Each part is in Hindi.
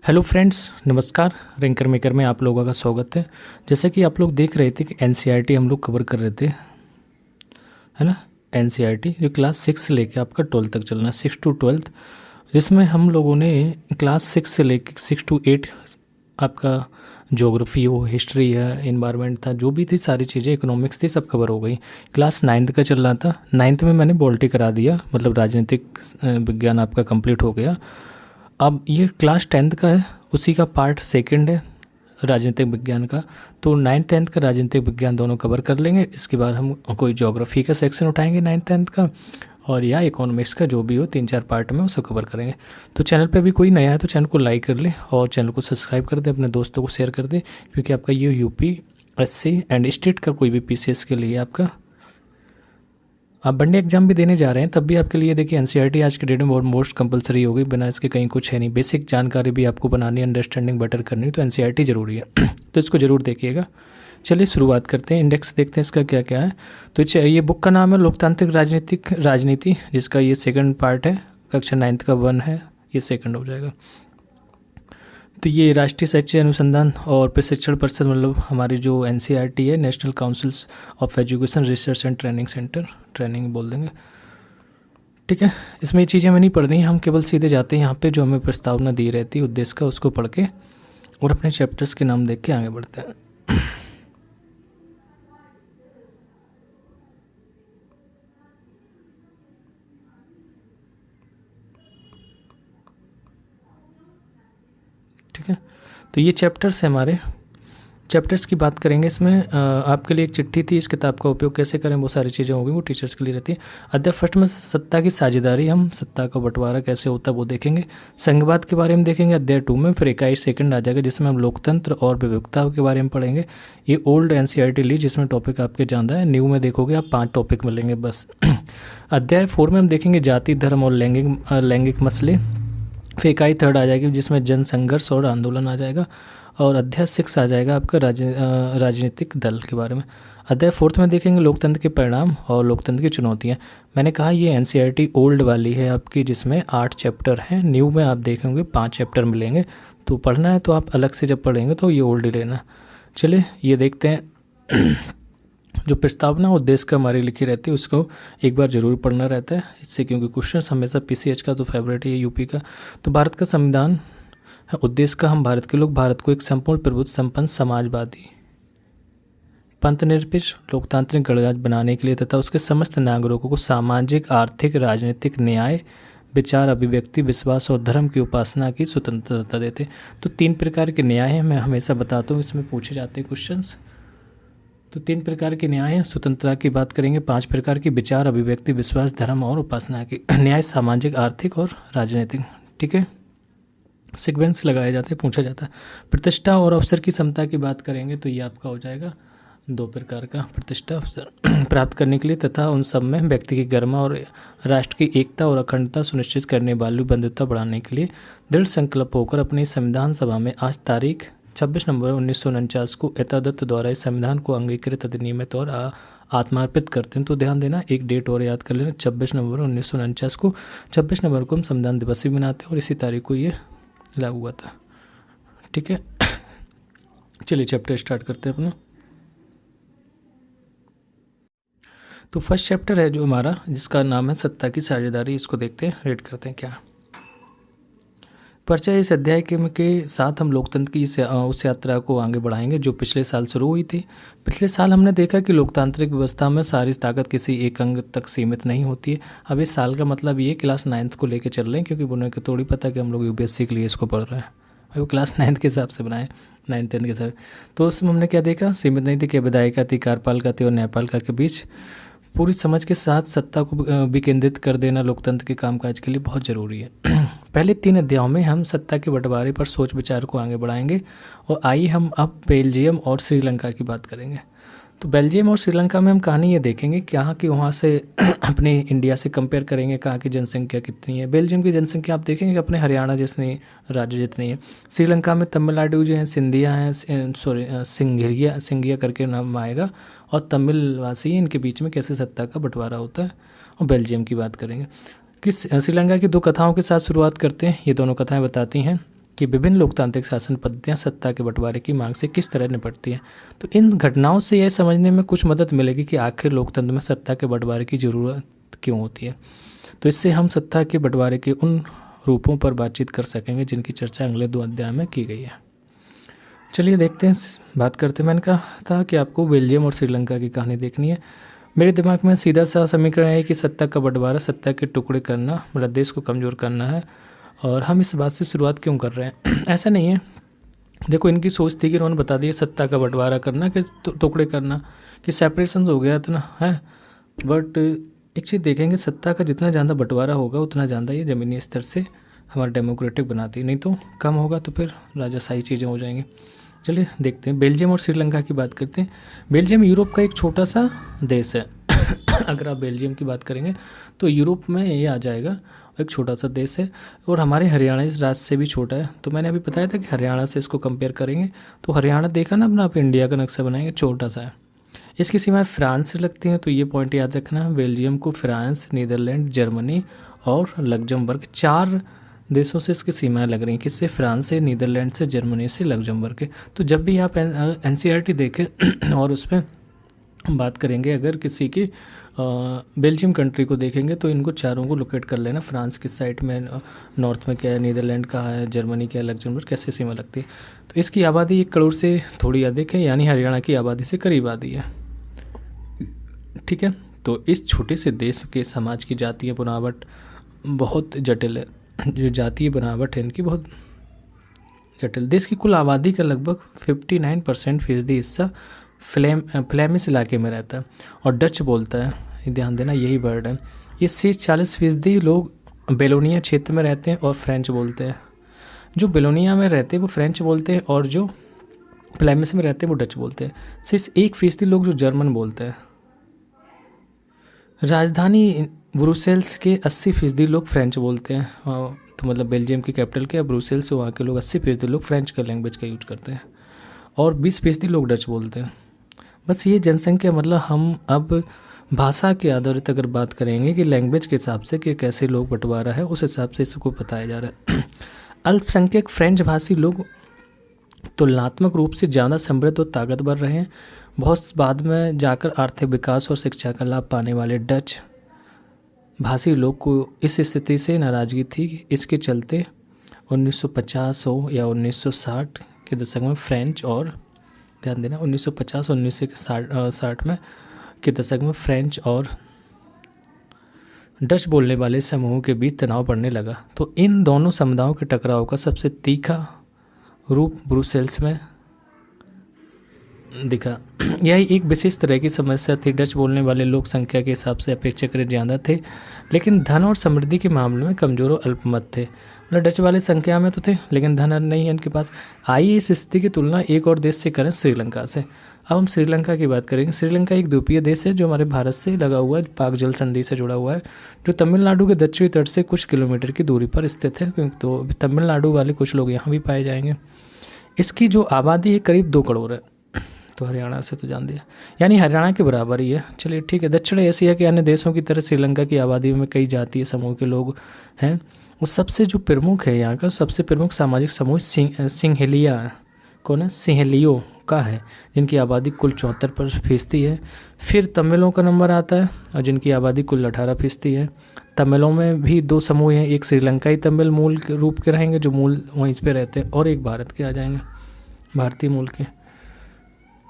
हेलो फ्रेंड्स, नमस्कार। रैंकर मेकर में आप लोगों का स्वागत है। जैसे कि आप लोग देख रहे थे कि एनसीईआरटी हम लोग कवर कर रहे थे, है ना। एनसीईआरटी जो क्लास 6 से लेके आपका 12 तक चलना है, 6 to 12, जिसमें हम लोगों ने क्लास 6 से लेके 6 to 8 आपका ज्योग्राफी हो, हिस्ट्री है, इन्वायरमेंट था, जो भी थी सारी चीज़ें, इकोनॉमिक्स थी, सब कवर हो गई। क्लास 9th का चल रहा था। 9th में मैंने पॉलिटी करा दिया, मतलब राजनीतिक विज्ञान आपका कंप्लीट हो गया। अब ये क्लास 10th का है, उसी का पार्ट सेकंड है राजनीतिक विज्ञान का। तो 9th-10th का राजनीतिक विज्ञान दोनों कवर कर लेंगे। इसके बाद हम कोई ज्योग्राफी का सेक्शन उठाएंगे 9th-10th का, और या इकोनॉमिक्स का, जो भी हो 3-4 पार्ट में वो सब कवर करेंगे। तो चैनल पे भी कोई नया है तो चैनल को लाइक कर ले और चैनल को सब्सक्राइब कर दे, अपने दोस्तों को शेयर कर दे, क्योंकि आपका ये यूपी एससी एंड स्टेट का कोई भी पीसीएस के लिए आपका आप वनडे एग्जाम भी देने जा रहे हैं, तब भी आपके लिए देखिए एनसीईआरटी आज के डेट में बहुत मोस्ट कंपलसरी हो गई। बिना इसके कहीं कुछ है नहीं। बेसिक जानकारी भी आपको बनानी, अंडरस्टैंडिंग बेटर करनी, तो एनसीईआरटी ज़रूरी है। तो इसको ज़रूर देखिएगा। चलिए शुरुआत करते हैं। इंडेक्स देखते हैं इसका क्या क्या है। तो ये बुक का नाम है लोकतांत्रिक राजनीति, जिसका ये सेकंड पार्ट है। कक्षा 9th का 1 है, ये सेकंड हो जाएगा। तो ये राष्ट्रीय शैक्षिक अनुसंधान और प्रशिक्षण परिषद, मतलब हमारी जो एनसीईआरटी है, national councils of education research and training centre, training बोल देंगे, ठीक है। इसमें ये चीज़ें हमें नहीं पढ़नी, हम केवल सीधे जाते हैं यहाँ पे जो हमें प्रस्तावना दी रहती है उद्देश्य का, उसको पढ़ के और अपने चैप्टर्स के नाम देख के आगे बढ़ते हैं। ठीक है, तो ये चैप्टर्स हैं हमारे। चैप्टर्स की बात करेंगे। इसमें आपके लिए एक चिट्ठी थी, इस किताब का उपयोग कैसे करें, वो सारी चीज़ें होंगी, वो टीचर्स के लिए रहती है। अध्याय फर्स्ट में सत्ता की साझेदारी, हम सत्ता का बंटवारा कैसे होता है वो देखेंगे। संघवाद के बारे में देखेंगे अध्याय 2 में। फिर इकाई सेकंड आ जाएगा, जिसमें हम लोकतंत्र और विविधता के बारे में पढ़ेंगे। ये ओल्ड एनसीईआरटी ली, जिसमें टॉपिक आपके ज़्यादा है। न्यू में देखोगे आप 5 टॉपिक मिलेंगे बस। अध्याय 4 में हम देखेंगे जाति, धर्म और लैंगिक मसले। फिर इकाई थर्ड आ जाएगी, जिसमें जन संघर्ष और आंदोलन आ जाएगा। और अध्याय 6 आ जाएगा आपका राजनीतिक दल के बारे में। अध्याय 4 में देखेंगे लोकतंत्र के परिणाम और लोकतंत्र की चुनौतियाँ। मैंने कहा ये एनसीईआरटी ओल्ड वाली है आपकी, जिसमें 8 चैप्टर हैं। न्यू में आप देखेंगे 5 चैप्टर मिलेंगे। तो पढ़ना है तो आप अलग से जब पढ़ेंगे तो ये ओल्ड ही लेना। चलिए ये देखते हैं। जो प्रस्तावना उद्देश्य का हमारी लिखी रहती है उसको एक बार जरूर पढ़ना रहता है इससे, क्योंकि क्वेश्चन हमेशा पीसीएच का तो फेवरेट है, यूपी का। तो भारत का संविधान उद्देश्य का, हम भारत के लोग भारत को एक संपूर्ण प्रभुत्व संपन्न समाजवादी पंथनिरपेक्ष लोकतांत्रिक गणराज्य बनाने के लिए तथा उसके समस्त नागरिकों को सामाजिक, आर्थिक, राजनीतिक न्याय, विचार, अभिव्यक्ति, विश्वास और धर्म की उपासना की स्वतंत्रता देते। तो 3 प्रकार के न्याय हैं, मैं हमेशा बताता हूँ, इसमें पूछे जाते हैं क्वेश्चंस। तो 3 प्रकार के न्याय हैं। स्वतंत्रता की बात करेंगे, 5 प्रकार की, विचार, अभिव्यक्ति, विश्वास, धर्म और उपासना की। न्याय सामाजिक, आर्थिक और राजनीतिक, ठीक है। सीक्वेंस लगाए जाते हैं, पूछा जाता है। प्रतिष्ठा और अवसर की क्षमता की बात करेंगे तो ये आपका हो जाएगा 2 प्रकार का, प्रतिष्ठा अवसर प्राप्त करने के लिए तथा उन सब में व्यक्ति की गरिमा और राष्ट्र की एकता और अखंडता सुनिश्चित करने वाली बंधुता बढ़ाने के लिए दृढ़ संकल्प होकर अपनी संविधान सभा में आज तारीख 26 नवंबर 1949 को यथादत्त द्वारा इस संविधान को अंगीकृत, अधिनियमित और आत्मार्पित करते हैं। तो ध्यान देना, एक डेट और याद कर लेना, 26 नवंबर 1949 को। 26 नवंबर को हम संविधान दिवस भी मनाते हैं और इसी तारीख को ये लागू हुआ था, ठीक है। चलिए चैप्टर स्टार्ट करते हैं अपना। तो फर्स्ट चैप्टर है जो हमारा, जिसका नाम है सत्ता की साझेदारी। इसको देखते हैं, रीड करते हैं क्या परिचय। इस अध्याय के साथ हम लोकतंत्र की उस यात्रा को आगे बढ़ाएंगे जो पिछले साल शुरू हुई थी। पिछले साल हमने देखा कि लोकतांत्रिक व्यवस्था में सारी ताकत किसी एक अंग तक सीमित नहीं होती है। अब इस साल का मतलब ये क्लास 9th को लेकर चल रहे हैं, क्योंकि उन्हें थोड़ी पता कि हम लोग यूपीएससी के लिए इसको पढ़ रहे हैं। भाई वो क्लास 9th के हिसाब से बनाए, 9th-10th के हिसाब। तो उसमें हमने क्या देखा, सीमित नहीं थी कि विधायिका थी, कार्यपालिका थी और न्यायपालिका के बीच पूरी समझ के साथ सत्ता को विकेंद्रित कर देना लोकतंत्र के कामकाज के लिए बहुत ज़रूरी है। पहले 3 अध्यायों में हम सत्ता के बंटवारे पर सोच विचार को आगे बढ़ाएंगे। और आइए हम अब बेल्जियम और श्रीलंका की बात करेंगे। तो बेल्जियम और श्रीलंका में हम कहानी ये देखेंगे कहाँ की, वहाँ से अपने इंडिया से कंपेयर करेंगे कहाँ की जनसंख्या कितनी है। बेल्जियम की जनसंख्या आप देखेंगे अपने हरियाणा जितनी, राज्य जितनी है। श्रीलंका में तमिलनाडु जो है, सिंधिया हैं, सॉरी सिंघिया करके नाम आएगा, और तमिलवासी, इनके बीच में कैसे सत्ता का बंटवारा होता है। और बेल्जियम की बात करेंगे कि श्रीलंका की 2 कथाओं के साथ शुरुआत करते हैं। ये दोनों कथाएं बताती हैं कि विभिन्न लोकतांत्रिक शासन पद्धतियाँ सत्ता के बंटवारे की मांग से किस तरह निपटती हैं। तो इन घटनाओं से यह समझने में कुछ मदद मिलेगी कि आखिर लोकतंत्र में सत्ता के बंटवारे की ज़रूरत क्यों होती है। तो इससे हम सत्ता के बंटवारे के उन रूपों पर बातचीत कर सकेंगे जिनकी चर्चा अगले 2 अध्याय में की गई है। चलिए देखते हैं, बात करते हैं। मैंने कहा था कि आपको बेल्जियम और श्रीलंका की कहानी देखनी है। मेरे दिमाग में सीधा सा समीकरण है कि सत्ता का बंटवारा, सत्ता के टुकड़े करना, मतलब देश को कमज़ोर करना है। और हम इस बात से शुरुआत क्यों कर रहे हैं? ऐसा नहीं है, देखो इनकी सोच थी कि उन्होंने बता दिया सत्ता का बंटवारा करना कि टुकड़े करना, कि सेपरेशन हो गया इतना है। बट एक चीज़ देखेंगे, सत्ता का जितना ज़्यादा बंटवारा होगा उतना ज़्यादा ये ज़मीनी स्तर से हमारा डेमोक्रेटिक बनाती है, नहीं तो कम होगा तो फिर राजाशाही चीज़ें हो जाएंगी। चलिए देखते हैं, बेल्जियम और श्रीलंका की बात करते हैं। बेल्जियम यूरोप का एक छोटा सा देश है। अगर आप बेल्जियम की बात करेंगे तो यूरोप में ये आ जाएगा, एक छोटा सा देश है और हमारे हरियाणा इस राज्य से भी छोटा है। तो मैंने अभी बताया था कि हरियाणा से इसको कंपेयर करेंगे तो हरियाणा देखा ना अपना, आप इंडिया का नक्शा बनाएंगे, छोटा सा है। इसकी सीमाएं फ्रांस से लगती हैं, तो ये पॉइंट याद रखना। बेल्जियम को फ्रांस, नीदरलैंड, जर्मनी और लग्जमबर्ग 4 देशों से इसकी सीमाएं लग रही हैं। किससे? फ्रांस से, नीदरलैंड से, जर्मनी से, लग्जमबर्ग के। तो जब भी आप एनसीईआरटी देखें और उस पर बात करेंगे, अगर किसी की बेल्जियम कंट्री को देखेंगे तो इनको चारों को लोकेट कर लेना। फ्रांस किस साइड में, नॉर्थ में क्या है, नीदरलैंड कहाँ है, जर्मनी क्या है, लग्जमबर्ग कैसे सीमा लगती है। तो इसकी आबादी 1 करोड़ से थोड़ी अधिक है, यानी हरियाणा की आबादी से करीब आबादी है। ठीक है, तो इस छोटे से देश के समाज की जातीय बनावट बहुत जटिल है। जो जातीय बनावट है इनकी बहुत जटिल। देश की कुल आबादी का लगभग 59% हिस्सा फ्लेमिश इलाके में रहता है और डच बोलता है, ये ध्यान देना, यही वर्ड है। ये 40% लोग बेलोनिया क्षेत्र में रहते हैं और फ्रेंच बोलते हैं। जो बेलोनिया में रहते हैं वो फ्रेंच बोलते हैं और जो फ्लेमिश में रहते हैं वो डच बोलते हैं। सिर्फ 1% लोग जो जर्मन बोलते हैं। राजधानी ब्रुसेल्स के 80% लोग फ्रेंच बोलते हैं। तो मतलब बेल्जियम की कैपिटल के ब्रुसेल्स से वहाँ के लोग 80% लोग फ्रेंच का लैंग्वेज का यूज करते हैं और 20% लोग डच बोलते हैं। बस ये जनसंख्या, मतलब हम अब भाषा के आधारित अगर बात करेंगे कि लैंग्वेज के हिसाब से कि कैसे लोग बंटवारा है, उस हिसाब से इसको बताया जा रहा है। अल्पसंख्यक फ्रेंच भाषी लोग तुलनात्मक रूप से ज़्यादा समृद्ध और ताकतवर रहे हैं। बहुत बाद में जाकर आर्थिक विकास और शिक्षा का लाभ पाने वाले डच भाषी लोग को इस स्थिति से नाराज़गी थी। इसके चलते 1950 हो या 1960 के दशक में फ्रेंच और, ध्यान देना, 1950 और 1960 में के दशक में फ्रेंच और डच बोलने वाले समूहों के बीच तनाव बढ़ने लगा। तो इन दोनों समुदायों के टकराव का सबसे तीखा रूप ब्रुसेल्स में दिखा। यह एक विशेष तरह की समस्या थी। डच बोलने वाले लोग संख्या के हिसाब से अपेक्षाकृत ज़्यादा थे, लेकिन धन और समृद्धि के मामले में कमज़ोर और अल्पमत थे। मतलब डच वाले संख्या में तो थे लेकिन धन नहीं है इनके पास। आइए इस स्थिति की तुलना एक और देश से करें, श्रीलंका से। अब हम श्रीलंका की बात करेंगे। श्रीलंका एक द्वीपीय देश है जो हमारे भारत से लगा हुआ है, पाक जल संधि से जुड़ा हुआ है, जो तमिलनाडु के दक्षिणी तट से कुछ किलोमीटर की दूरी पर स्थित है। तो तमिलनाडु वाले कुछ लोग यहाँ भी पाए जाएंगे। इसकी जो आबादी है करीब 2 करोड़ है। तो हरियाणा से तो जान दिया, यानी हरियाणा के बराबर ही है। चलिए ठीक है। दक्षिण एशिया के अन्य देशों की तरह श्रीलंका की आबादी में कई जातीय समूह के लोग हैं। और सबसे जो प्रमुख है यहाँ का, सबसे प्रमुख सामाजिक समूह सिंहलिया है। कौन है? सिंहलियों का है, जिनकी आबादी कुल 74% है। फिर तमिलों का नंबर आता है और जिनकी आबादी कुल 18% है। तमिलों में भी 2 समूह हैं, एक श्रीलंकाई तमिल मूल के रूप के रहेंगे जो मूल वहीं पे रहते हैं, और एक भारत के आ जाएंगे, भारतीय मूल के।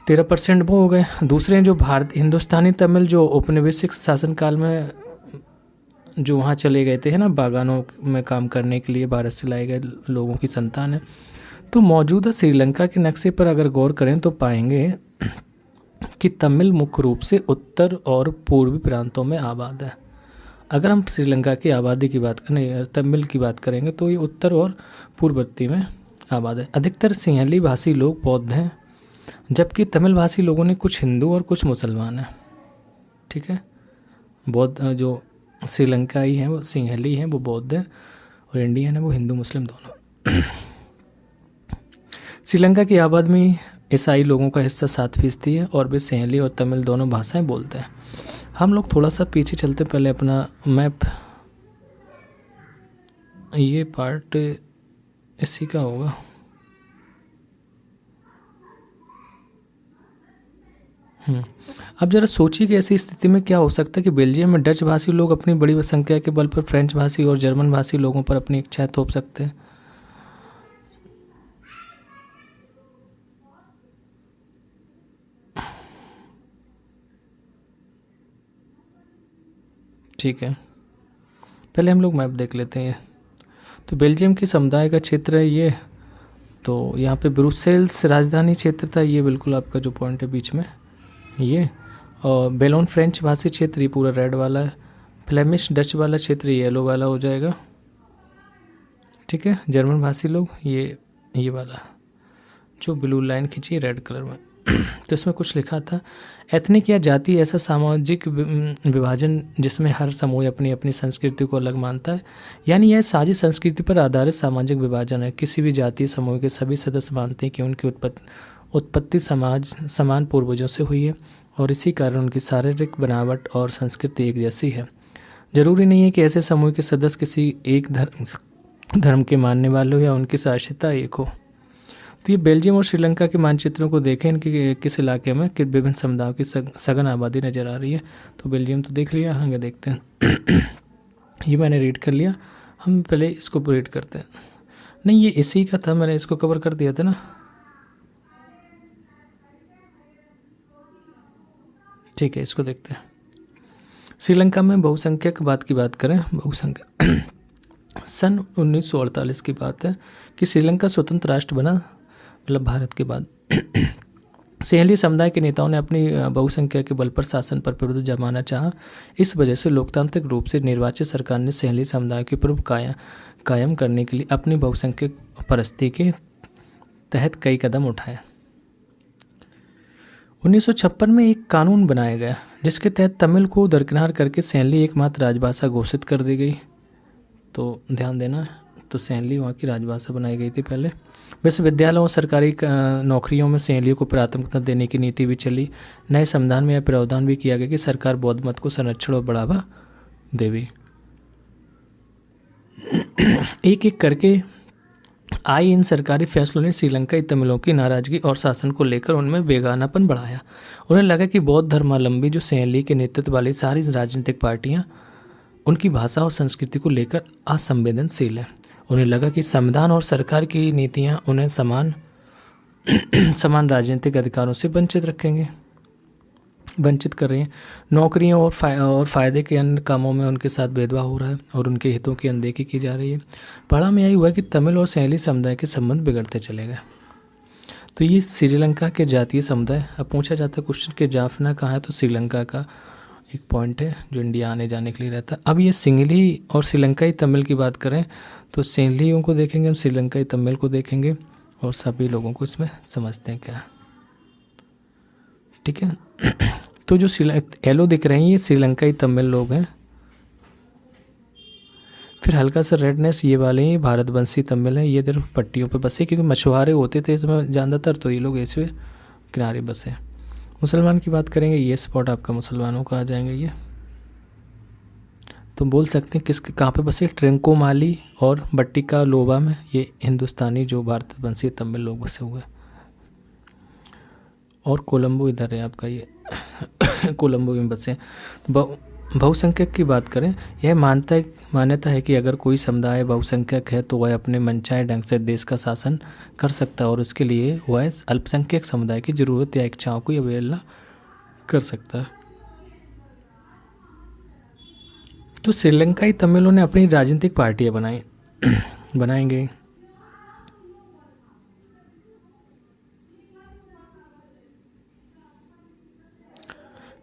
13% वो हो गए। दूसरे हैं जो हिंदुस्तानी तमिल, जो औपनिवेशिक शासनकाल में जो वहाँ चले गए थे, है ना, बागानों में काम करने के लिए भारत से लाए गए लोगों की संतान है। तो मौजूदा श्रीलंका के नक्शे पर अगर गौर करें तो पाएंगे कि तमिल मुख्य रूप से उत्तर और पूर्वी प्रांतों में आबाद है। अगर हम श्रीलंका की आबादी की बात करें, तमिल की बात करेंगे, तो ये उत्तर और पूर्वोत्तर में आबाद है। अधिकतर सिंहली भाषी लोग बौद्ध हैं, जबकि तमिल भाषी लोगों ने कुछ हिंदू और कुछ मुसलमान हैं। ठीक है, बौद्ध जो श्रीलंकाई हैं वो सिंहली हैं, वो बौद्ध हैं, और इंडियन है वो हिंदू मुस्लिम दोनों। श्रीलंका की आबादी में ईसाई लोगों का हिस्सा 7% है और वे सिंहली और तमिल दोनों भाषाएं बोलते हैं। हम लोग थोड़ा सा पीछे चलते, पहले अपना मैप, ये पार्ट इसी का होगा। अब जरा सोचिए कि ऐसी स्थिति में क्या हो सकता है कि बेल्जियम में डच भाषी लोग अपनी बड़ी संख्या के बल पर फ्रेंच भाषी और जर्मन भाषी लोगों पर अपनी इच्छाएं थोप सकते हैं। ठीक है, पहले हम लोग मैप देख लेते हैं। तो बेल्जियम की समुदाय का क्षेत्र है ये, तो यहाँ पे ब्रुसेल्स राजधानी क्षेत्र था, ये बिल्कुल आपका जो पॉइंट है बीच में ये। और बेलोन फ्रेंच भाषी क्षेत्र ये पूरा रेड वाला है। फ्लेमिश डच वाला क्षेत्र येलो वाला हो जाएगा। ठीक है, जर्मन भाषी लोग ये वाला जो ब्लू लाइन खींची रेड कलर में। तो इसमें कुछ लिखा था, एथनिक या जाति ऐसा सामाजिक विभाजन जिसमें हर समूह अपनी अपनी संस्कृति को अलग मानता है, यानी यह साझी संस्कृति पर आधारित सामाजिक विभाजन है। किसी भी जातीय समूह के सभी सदस्य मानते हैं कि उनकी उत्पत्ति समान पूर्वजों से हुई है और इसी कारण उनकी शारीरिक बनावट और संस्कृति एक जैसी है। जरूरी नहीं है कि ऐसे समूह के सदस्य किसी एक धर्म के मानने वाले हो या उनकी शाश्वतता एक हो। तो ये बेल्जियम और श्रीलंका के मानचित्रों को देखें, इनके किस इलाके में कि विभिन्न समुदायों की सघन आबादी नज़र आ रही है। तो बेल्जियम तो देख लिया, आगे देखते हैं। ये मैंने रीड कर लिया, हम पहले इसको रीड करते हैं। नहीं, ये इसी का था, मैंने इसको कवर कर दिया था ना। ठीक है, इसको देखते हैं। श्रीलंका में बहुसंख्यक बात की बात करें, बहुसंख्यक सन 1948 की बात है कि श्रीलंका स्वतंत्र राष्ट्र बना, मतलब भारत के बाद। सिंहली समुदाय के नेताओं ने अपनी बहुसंख्या के बल पर शासन पर प्रभुत्व जमाना चाहा। इस वजह से लोकतांत्रिक रूप से निर्वाचित सरकार ने सिंहली समुदाय के प्रभुत्व कायम करने के लिए अपनी बहुसंख्यक परिस्थिति के तहत कई कदम उठाए। 1956 में एक कानून बनाया गया जिसके तहत तमिल को दरकिनार करके सिंहली एकमात्र राजभाषा घोषित कर दी गई। तो ध्यान देना, तो सिंहली वहाँ की राजभाषा बनाई गई थी पहले। विश्वविद्यालयों और सरकारी नौकरियों में सिंहली को प्राथमिकता देने की नीति भी चली। नए संविधान में यह प्रावधान भी किया गया कि सरकार बौद्ध मत को संरक्षण और बढ़ावा देवी। एक एक करके आई इन सरकारी फैसलों ने श्रीलंकाई तमिलों की नाराजगी और शासन को लेकर उनमें बेगानापन बढ़ाया। उन्हें लगा कि बौद्ध धर्मावलंबी जो सिंहली के नेतृत्व वाली सारी राजनीतिक पार्टियां उनकी भाषा और संस्कृति को लेकर असंवेदनशील है। उन्हें लगा कि संविधान और सरकार की नीतियां उन्हें समान राजनीतिक अधिकारों से वंचित कर रही हैं। नौकरियों और फ़ायदे के अन्य कामों में उनके साथ भेदभाव हो रहा है और उनके हितों की अनदेखी की जा रही है। परिणाम यही हुआ कि तमिल और सिंहली समुदाय के संबंध बिगड़ते चले गए। तो ये श्रीलंका के जातीय समुदाय। अब पूछा जाता है क्वेश्चन के जाफना कहाँ है, तो श्रीलंका का एक पॉइंट है जो इंडिया आने जाने के लिए रहता है। अब ये सिंहली और श्रीलंकाई तमिल की बात करें तो सिंहलियों को देखेंगे हम, श्रीलंकाई तमिल को देखेंगे और सभी लोगों को इसमें समझते हैं क्या। ठीक है, तो जो येलो दिख रहे हैं ये श्रीलंकाई तमिल लोग हैं। फिर हल्का सा रेडनेस ये वाले हैं भारतवंशी तमिल हैं। ये इधर पट्टियों पे बसे क्योंकि मछुआरे होते थे इसमें ज़्यादातर, तो ये लोग ऐसे किनारे बसे। मुसलमान की बात करेंगे, ये स्पॉट आपका मुसलमानों का आ जाएंगे। ये तुम बोल सकते हैं किसके कहाँ पे बसे, ट्रिंकोमाली और बट्टिका लोबा में ये हिंदुस्तानी जो भारतवंशी तमिल लोग बसे हुए। और कोलंबो इधर है आपका, ये कोलंबो में बसे। बहुसंख्यक की बात करें, यह मान्यता है कि अगर कोई समुदाय बहुसंख्यक है तो वह अपने मनचाहे ढंग से देश का शासन कर सकता है और इसके लिए वह अल्पसंख्यक समुदाय की ज़रूरत या इच्छाओं की अवहेलना कर सकता है। तो श्रीलंकाई तमिलों ने अपनी राजनीतिक पार्टियां बनाएंगे।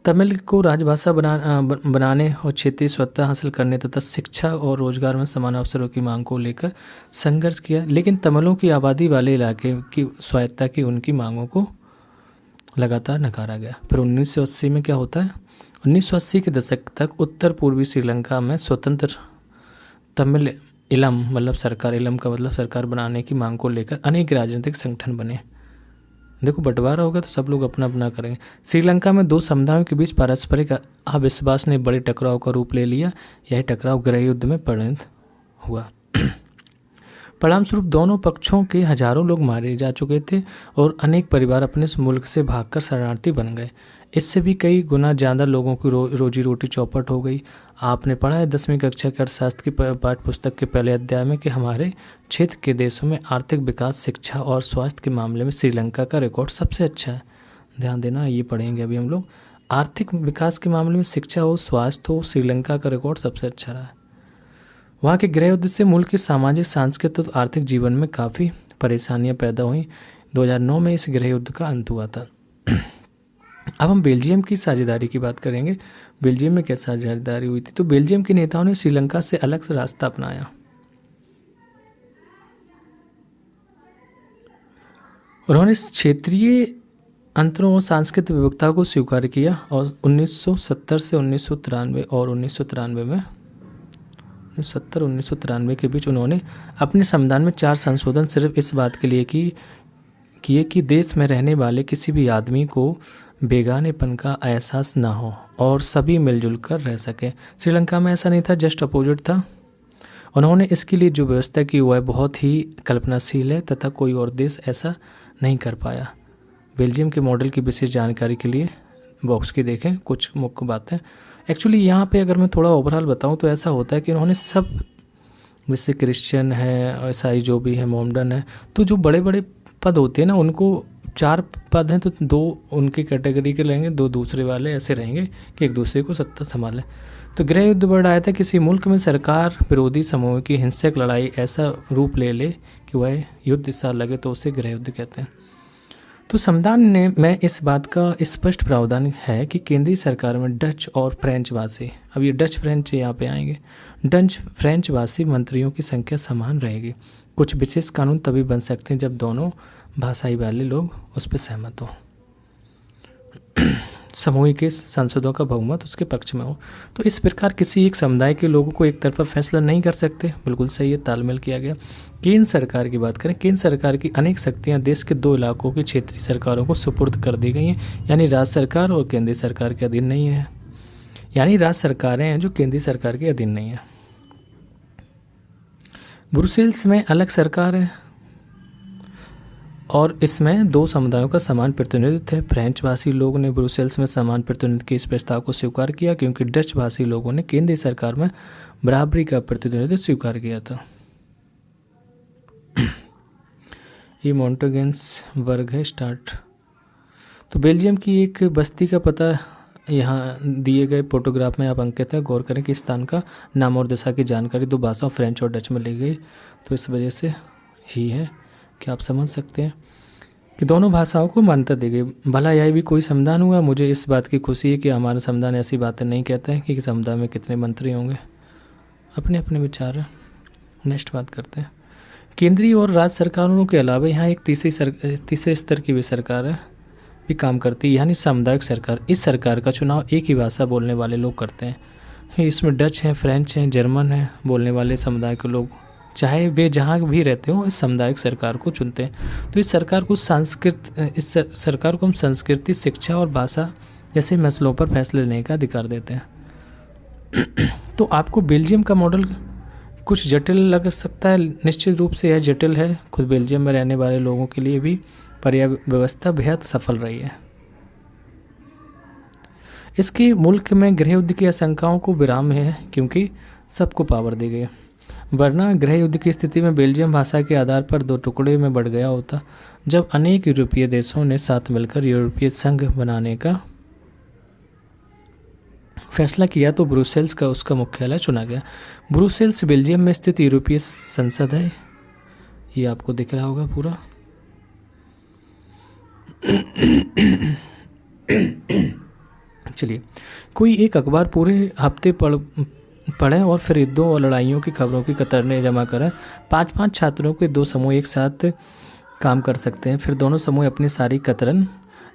तमिल को राजभाषा बनाने और क्षेत्रीय स्वतंत्रता हासिल करने तथा शिक्षा और रोजगार में समान अवसरों की मांग को लेकर संघर्ष किया, लेकिन तमिलों की आबादी वाले इलाके की स्वायत्तता की उनकी मांगों को लगातार नकारा गया। फिर 1980 में क्या होता है, 1980 के दशक तक उत्तर पूर्वी श्रीलंका में स्वतंत्र तमिल इलम मतलब सरकार, इलम का मतलब सरकार बनाने की मांग को लेकर अनेक राजनीतिक संगठन बने। देखो बंटवारा होगा तो सब लोग अपना अपना करेंगे। श्रीलंका में दो समुदायों के बीच पारस्परिक अविश्वास ने बड़े टकराव का रूप ले लिया। यह टकराव गृह युद्ध में परिणत हुआ। परिणामस्वरूप दोनों पक्षों के हजारों लोग मारे जा चुके थे और अनेक परिवार अपने मुल्क से भागकर शरणार्थी बन गए। इससे भी कई गुना ज़्यादा लोगों की रोजी रोटी चौपट हो गई। आपने पढ़ा है 10वीं कक्षा के अर्थशास्त्र की पाठ्य पुस्तक के पहले अध्याय में कि हमारे क्षेत्र के देशों में आर्थिक विकास, शिक्षा और स्वास्थ्य के मामले में श्रीलंका का रिकॉर्ड सबसे अच्छा है। ध्यान देना, ये पढ़ेंगे अभी हम लोग। आर्थिक विकास के मामले में शिक्षा हो, स्वास्थ्य हो, श्रीलंका का रिकॉर्ड सबसे अच्छा रहा है। वहाँ के गृह युद्ध से मुल्क के सामाजिक, सांस्कृतिक और आर्थिक जीवन में काफ़ी परेशानियाँ पैदा हुई। 2009 में इस गृह युद्ध का अंत हुआ था। अब हम बेल्जियम की साझेदारी की बात करेंगे। बेल्जियम में क्या साझेदारी हुई थी? तो बेल्जियम के नेताओं ने श्रीलंका से अलग से रास्ता अपनाया। उन्होंने क्षेत्रीय अंतरों और सांस्कृतिक विविधता को स्वीकार किया और 1970 से 1993 और 1993 में 1993 के बीच उन्होंने अपने संविधान में 4 संशोधन सिर्फ इस बात के लिए किए कि देश में रहने वाले किसी भी आदमी को बेगानेपन का एहसास ना हो और सभी मिलजुल कर रह सके। श्रीलंका में ऐसा नहीं था, जस्ट अपोजिट था। उन्होंने इसके लिए जो व्यवस्था की वह बहुत ही कल्पनाशील है तथा कोई और देश ऐसा नहीं कर पाया। बेल्जियम के मॉडल की विशेष जानकारी के लिए बॉक्स की देखें कुछ मुख्य बातें। एक्चुअली यहाँ पे अगर मैं थोड़ा ओवरऑल बताऊँ तो ऐसा होता है कि उन्होंने सब, जैसे क्रिश्चियन है, ईसाई जो भी है, मोमडन है, तो जो बड़े बड़े पद होते हैं ना, उनको 4 पद हैं तो 2 उनकी कैटेगरी के रहेंगे, 2 दूसरे वाले ऐसे रहेंगे कि एक दूसरे को सत्ता संभालें। तो गृह युद्ध बढ़ आया था किसी मुल्क में सरकार विरोधी समूह की हिंसक लड़ाई ऐसा रूप ले ले कि वह युद्ध सा लगे तो उसे गृह युद्ध कहते हैं। तो संविधान में इस बात का स्पष्ट प्रावधान है कि केंद्रीय सरकार में डच और फ्रेंच भाषी, अब ये डच फ्रेंच यहाँ पे आएंगे, डच फ्रेंच भाषी मंत्रियों की संख्या समान रहेगी। कुछ विशेष कानून तभी बन सकते हैं जब दोनों भाषाई वाले लोग उस पर सहमत हो, सामूहिक सांसदों का बहुमत उसके पक्ष में हो। तो इस प्रकार किसी एक समुदाय के लोगों को एक तरफा फैसला नहीं कर सकते। बिल्कुल सही है, तालमेल किया गया। केंद्र सरकार की बात करें, केंद्र सरकार की अनेक शक्तियां देश के 2 इलाकों की क्षेत्रीय सरकारों को सुपुर्द कर दी गई हैं, यानी राज्य सरकार और केंद्रीय सरकार के अधीन नहीं है। यानी राज्य सरकारें हैं जो केंद्रीय सरकार के अधीन नहीं है। ब्रुसेल्स में अलग सरकार है और इसमें 2 समुदायों का समान प्रतिनिधित्व है। फ्रेंच भाषी लोगों ने ब्रुसेल्स में समान प्रतिनिधित्व के इस प्रस्ताव को स्वीकार किया क्योंकि डच भाषी लोगों ने केंद्रीय सरकार में बराबरी का प्रतिनिधित्व स्वीकार किया था। ये मोंटेगन्स वर्ग है स्टार्ट। तो बेल्जियम की एक बस्ती का पता यहाँ दिए गए फोटोग्राफ में आप अंकित है। गौर करें कि स्थान का नाम और दिशा की जानकारी 2 भाषाओं फ्रेंच और डच में ली गई, तो इस वजह से ही है कि आप समझ सकते हैं कि दोनों भाषाओं को मान्यता दी गई। भला यह भी कोई संविधान हुआ? मुझे इस बात की खुशी है कि हमारा संविधान ऐसी बातें नहीं कहता है कि संविधान में कितने मंत्री होंगे, अपने अपने विचार है। नेक्स्ट बात करते हैं। केंद्रीय और राज्य सरकारों के अलावा यहाँ एक तीसरे स्तर की भी सरकार है भी काम करती है, यानी सामुदायिक सरकार। इस सरकार का चुनाव एक ही भाषा बोलने वाले लोग करते हैं। इसमें डच हैं, फ्रेंच हैं, जर्मन हैं बोलने वाले समुदाय के लोग, चाहे वे जहाँ भी रहते हो, इस सामुदायिक सरकार को चुनते हैं। तो इस सरकार को हम संस्कृति, शिक्षा और भाषा जैसे मसलों पर फैसले लेने का अधिकार देते हैं। तो आपको बेल्जियम का मॉडल कुछ जटिल लग सकता है, निश्चित रूप से यह जटिल है। खुद बेल्जियम में रहने वाले लोगों के लिए भी पर यह व्यवस्था बेहद सफल रही है। इसके मुल्क में गृह युद्ध की आशंकाओं को विराम है क्योंकि सबको पावर दी गई, वरना गृह युद्ध की स्थिति में बेल्जियम भाषा के आधार पर 2 टुकड़े में बढ़ गया होता। जब अनेक यूरोपीय देशों ने साथ मिलकर यूरोपीय संघ बनाने का फैसला किया तो ब्रुसेल्स का उसका मुख्यालय चुना गया। ब्रुसेल्स बेल्जियम में स्थित यूरोपीय संसद है, ये आपको दिख रहा होगा पूरा। चलिए, कोई एक अखबार पूरे हफ्ते पढ़ें और फिर युद्धों और लड़ाइयों की खबरों की कतरने जमा करें। 5-5 छात्रों के 2 समूह एक साथ काम कर सकते हैं, फिर दोनों समूह अपनी सारी कतरन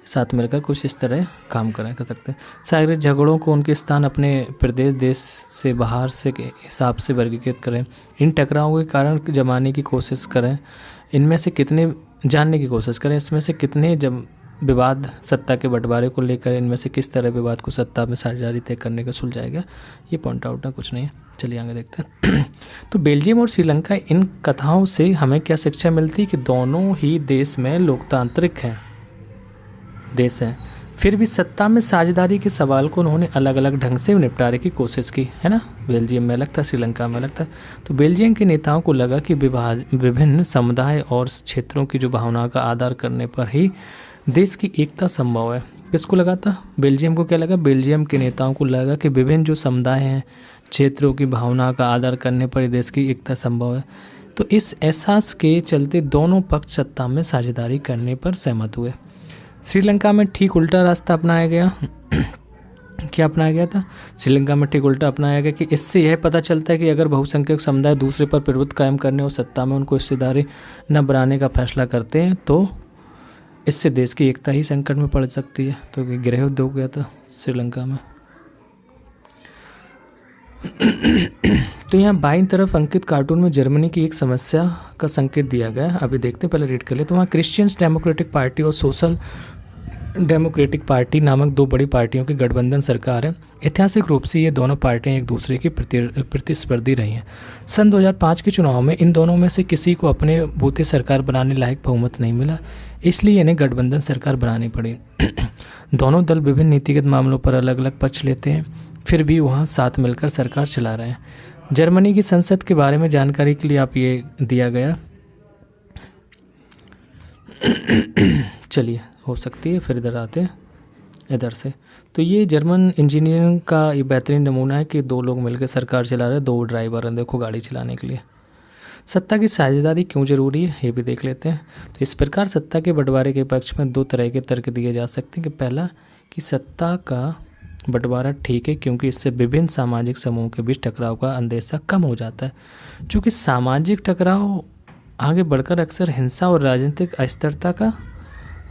साथ मिलकर कुछ इस तरह काम कर सकते हैं। शारीरिक झगड़ों को उनके स्थान अपने प्रदेश देश से बाहर से के हिसाब से वर्गीकृत करें। इन टकरावों के कारण जमाने की कोशिश करें, इनमें से कितने जानने की कोशिश करें, इसमें से कितने विवाद सत्ता के बंटवारे को लेकर इनमें से किस तरह विवाद को सत्ता में साझेदारी तय करने का सुलझाएगा, ये पॉइंट आउट है, कुछ नहीं है। चलिए आगे देखते हैं। तो बेल्जियम और श्रीलंका, इन कथाओं से हमें क्या शिक्षा मिलती है कि दोनों ही देश में लोकतांत्रिक हैं, देश हैं, फिर भी सत्ता में साझेदारी के सवाल को उन्होंने अलग अलग ढंग से निपटारे की कोशिश की, है ना। बेल्जियम में अलग था, श्रीलंका में अलग था। तो बेल्जियम के नेताओं को लगा कि विभिन्न समुदाय और क्षेत्रों की जो भावना का आदर करने पर ही देश की एकता संभव है। किसको लगा था? बेल्जियम को क्या लगा? बेल्जियम के नेताओं को लगा कि विभिन्न जो समुदाय हैं, क्षेत्रों की भावना का आदर करने पर ही देश की एकता संभव है। तो इस एहसास के चलते दोनों पक्ष सत्ता में साझेदारी करने पर सहमत हुए। श्रीलंका में ठीक उल्टा रास्ता अपनाया गया। क्या अपनाया गया था? श्रीलंका में ठीक उल्टा अपनाया गया कि इससे यह पता चलता है कि अगर बहुसंख्यक समुदाय दूसरे पर प्रभुत्व कायम करने और सत्ता में उनको हिस्सेदारी न बनाने का फैसला करते हैं तो इससे देश की एकता ही संकट में पड़ सकती है। तो गृह युद्ध हो गया था श्रीलंका में। तो यहाँ बाईं तरफ अंकित कार्टून में जर्मनी की एक समस्या का संकेत दिया गया है। अभी देखते हैं, पहले रीड कर ले। तो वहाँ क्रिश्चियंस डेमोक्रेटिक पार्टी और सोशल डेमोक्रेटिक पार्टी नामक दो बड़ी पार्टियों की गठबंधन सरकार है। ऐतिहासिक रूप से ये दोनों पार्टियां एक दूसरे की प्रतिस्पर्धी रही हैं। सन 2005 के चुनाव में इन दोनों में से किसी को अपने बूते सरकार बनाने लायक बहुमत नहीं मिला, इसलिए इन्हें गठबंधन सरकार बनानी पड़ी। दोनों दल विभिन्न नीतिगत मामलों पर अलग अलग पक्ष लेते हैं, फिर भी वहाँ साथ मिलकर सरकार चला रहे हैं। जर्मनी की संसद के बारे में जानकारी के लिए आप ये दिया गया। चलिए, हो सकती है, फिर इधर आते हैं, इधर से। तो ये जर्मन इंजीनियरिंग का ये बेहतरीन नमूना है कि दो लोग मिलकर सरकार चला रहे हैं, दो ड्राइवर हैं, देखो गाड़ी चलाने के लिए। सत्ता की साझेदारी क्यों जरूरी है, ये भी देख लेते हैं। तो इस प्रकार सत्ता के बंटवारे के पक्ष में दो तरह के तर्क दिए जा सकते हैं कि पहला कि सत्ता का बंटवारा ठीक है क्योंकि इससे विभिन्न सामाजिक समूहों के बीच टकराव का अंदेशा कम हो जाता है। चूँकि सामाजिक टकराव आगे बढ़कर अक्सर हिंसा और राजनीतिक अस्थिरता का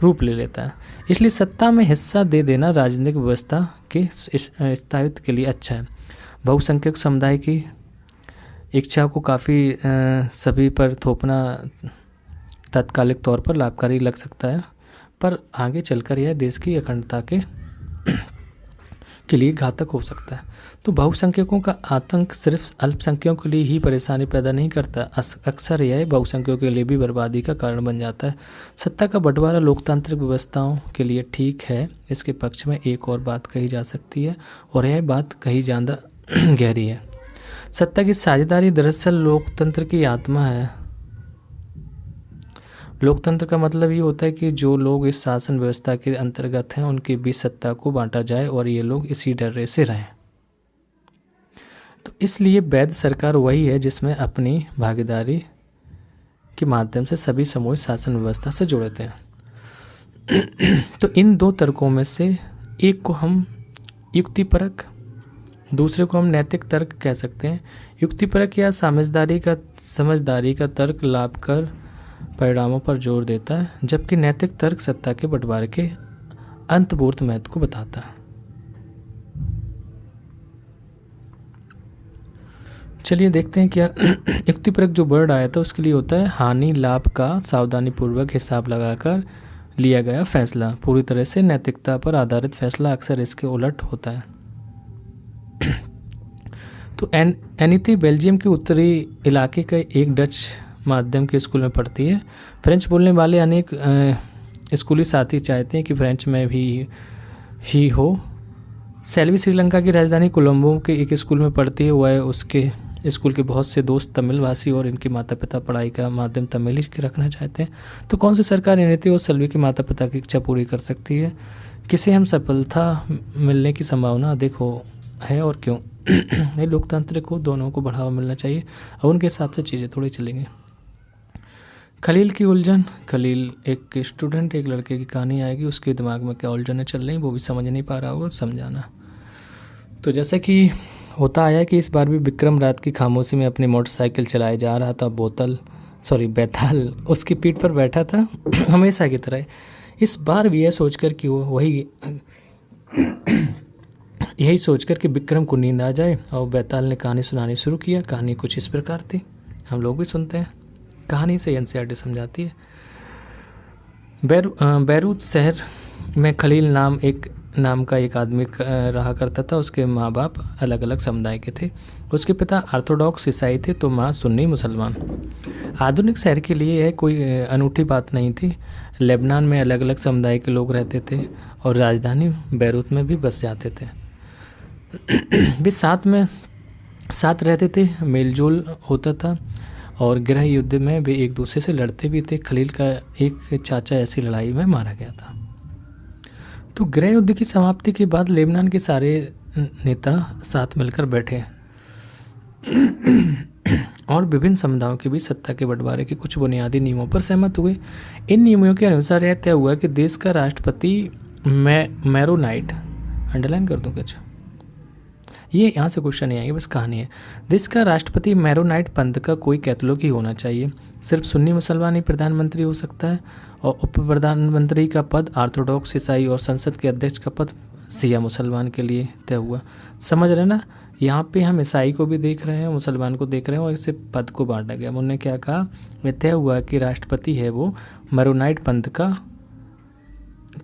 रूप ले लेता है, इसलिए सत्ता में हिस्सा दे देना राजनीतिक व्यवस्था के स्थायित्व के लिए अच्छा है। बहुसंख्यक समुदाय की इच्छा को काफ़ी सभी पर थोपना तात्कालिक तौर पर लाभकारी लग सकता है, पर आगे चलकर यह देश की अखंडता के लिए घातक हो सकता है। तो बहुसंख्यकों का आतंक सिर्फ अल्पसंख्यकों के लिए ही परेशानी पैदा नहीं करता, अक्सर यह बहुसंख्यकों के लिए भी बर्बादी का कारण बन जाता है। सत्ता का बंटवारा लोकतांत्रिक व्यवस्थाओं के लिए ठीक है। इसके पक्ष में एक और बात कही जा सकती है और यह बात कहीं ज़्यादा गहरी है। सत्ता की साझेदारी दरअसल लोकतंत्र की आत्मा है। लोकतंत्र का मतलब ये होता है कि जो लोग इस शासन व्यवस्था के अंतर्गत हैं उनके बीच सत्ता को बांटा जाए और ये लोग इसी डर से रहें। तो इसलिए वैध सरकार वही है जिसमें अपनी भागीदारी के माध्यम से सभी समूह शासन व्यवस्था से जुड़ते हैं। तो इन दो तर्कों में से एक को हम युक्तिपरक, दूसरे को हम नैतिक तर्क कह सकते हैं। युक्तिपरक या समझदारी का तर्क लाभकर परिणामों पर जोर देता है, जबकि नैतिक तर्क सत्ता के बंटवारे के अंतर्बूत महत्व को बताता है। चलिए देखते हैं क्या युक्तिपरक जो वर्ड आया था उसके लिए होता है हानि लाभ का सावधानीपूर्वक हिसाब लगाकर लिया गया फैसला। पूरी तरह से नैतिकता पर आधारित फैसला अक्सर इसके उलट होता है। तो एनिती बेल्जियम के उत्तरी इलाके का एक डच माध्यम के स्कूल में पढ़ती है। फ्रेंच बोलने वाले अनेक स्कूली साथी चाहते हैं कि फ्रेंच में भी ही हो। सेल्वी श्रीलंका की राजधानी कोलंबो के एक स्कूल में पढ़ती है। वह उसके स्कूल के बहुत से दोस्त तमिल भाषी और इनके माता पिता पढ़ाई का माध्यम तमिल ही रखना चाहते हैं। तो कौन सी सरकार एनिती और सेल्वी के माता पिता की इच्छा पूरी कर सकती है? किसे हम सफलता मिलने की संभावना अधिक है और क्यों? ये लोकतंत्र को दोनों को बढ़ावा मिलना चाहिए और उनके हिसाब से चीज़ें थोड़ी चलेंगी। खलील की उलझन। खलील एक स्टूडेंट, एक लड़के की कहानी आएगी, उसके दिमाग में क्या उलझनें चल रही वो भी समझ नहीं पा रहा होगा, समझाना। तो जैसे कि होता आया कि इस बार भी विक्रम रात की खामोशी में अपनी मोटरसाइकिल चलाए जा रहा था। बैताल उसकी पीठ पर बैठा था हमेशा की तरह। इस बार भी यह सोचकर कि यही सोचकर कि विक्रम को नींद आ जाए और बैताल ने कहानी सुनानी शुरू किया। कहानी कुछ इस प्रकार थी, हम लोग भी सुनते हैं। कहानी से एनसीईआरटी समझाती है। बैरूत शहर में खलील नाम का एक आदमी रहा करता था। उसके माँ बाप अलग अलग समुदाय के थे। उसके पिता ऑर्थोडॉक्स ईसाई थे तो माँ सुन्नी मुसलमान। आधुनिक शहर के लिए यह कोई अनूठी बात नहीं थी। लेबनान में अलग अलग समुदाय के लोग रहते थे और राजधानी बैरूत में भी बस जाते थे। वे साथ रहते थे, मेलजोल होता था और गृह युद्ध में वे एक दूसरे से लड़ते भी थे। खलील का एक चाचा ऐसी लड़ाई में मारा गया था। तो गृह युद्ध की समाप्ति के बाद लेबनान के सारे नेता साथ मिलकर बैठे और विभिन्न समुदायों के बीच सत्ता के बंटवारे के कुछ बुनियादी नियमों पर सहमत हुए। इन नियमों के अनुसार यह तय हुआ कि देश का राष्ट्रपति मैरोनाइट, अंडरलाइन कर दूं कुछ, ये यहाँ से क्वेश्चन नहीं आएगा, बस कहानी है। देश का राष्ट्रपति मैरोनाइट पंथ का कोई कैथोलिक ही होना चाहिए। सिर्फ सुन्नी मुसलमान ही प्रधानमंत्री हो सकता है और उप प्रधानमंत्री का पद ऑर्थोडॉक्स ईसाई और संसद के अध्यक्ष का पद शिया मुसलमान के लिए तय हुआ। समझ रहे ना, यहाँ पे हम ईसाई को भी देख रहे हैं, मुसलमान को देख रहे हैं और इसे पद को बांटा गया। उन्होंने क्या कहा, यह तय हुआ कि राष्ट्रपति है वो मैरोनाइट पंथ का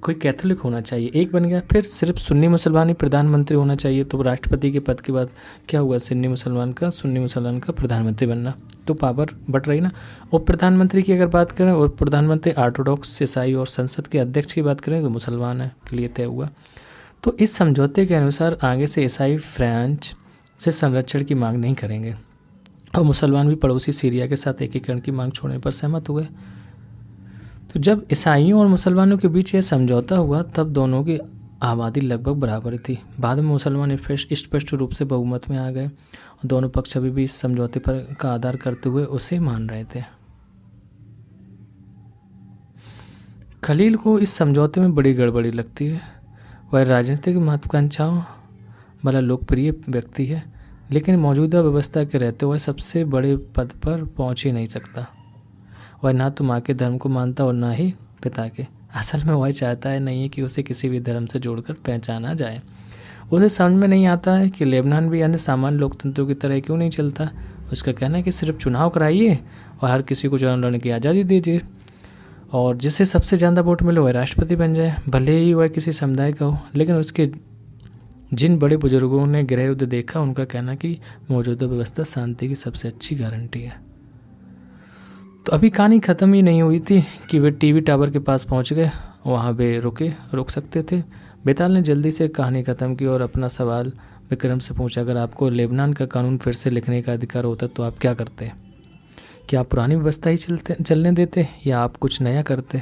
कोई कैथोलिक होना चाहिए, एक बन गया। फिर सिर्फ सुन्नी मुसलमान ही प्रधानमंत्री होना चाहिए, तो राष्ट्रपति के पद के बाद क्या हुआ, सुन्नी मुसलमान का प्रधानमंत्री बनना, तो पावर बट रही ना। उप प्रधानमंत्री की अगर बात करें, और प्रधानमंत्री ऑर्थोडॉक्स ईसाई और संसद के अध्यक्ष की बात करें तो मुसलमान है के लिए तय हुआ। तो इस समझौते के अनुसार आगे से ईसाई फ्रांस से संरक्षण की मांग नहीं करेंगे और मुसलमान भी पड़ोसी सीरिया के साथ एकीकरण की मांग छोड़ने पर सहमत हुए। तो जब ईसाइयों और मुसलमानों के बीच यह समझौता हुआ तब दोनों की आबादी लगभग बराबर थी। बाद में मुसलमान स्पष्ट रूप से बहुमत में आ गए और दोनों पक्ष अभी भी इस समझौते पर का आधार करते हुए उसे मान रहे थे। खलील को इस समझौते में बड़ी गड़बड़ी लगती है। वह राजनीतिक महत्वाकांक्षाओं वाला लोकप्रिय व्यक्ति है, लेकिन मौजूदा व्यवस्था के रहते हुए सबसे बड़े पद पर पहुंच ही नहीं सकता। वह ना तो माँ के धर्म को मानता और ना ही पिता के। असल में वह चाहता है नहीं है कि उसे किसी भी धर्म से जोड़कर पहचाना जाए। उसे समझ में नहीं आता है कि लेबनान भी अन्य सामान्य लोकतंत्रों की तरह क्यों नहीं चलता। उसका कहना है कि सिर्फ चुनाव कराइए और हर किसी को चुनाव लड़ने की आज़ादी दीजिए और जिसे सबसे ज़्यादा वोट मिले वह राष्ट्रपति बन जाए, भले ही वह किसी समुदाय का हो। लेकिन उसके जिन बड़े बुजुर्गों ने गृह युद्ध देखा, उनका कहना कि मौजूदा व्यवस्था शांति की सबसे अच्छी गारंटी है। तो अभी कहानी ख़त्म ही नहीं हुई थी कि वे टीवी टावर के पास पहुंच गए, वहां वे रुक सकते थे। बेताल ने जल्दी से कहानी ख़त्म की और अपना सवाल विक्रम से पूछा, अगर आपको लेबनान का कानून फिर से लिखने का अधिकार होता तो आप क्या करते? क्या आप पुरानी व्यवस्था ही चलने देते या आप कुछ नया करते?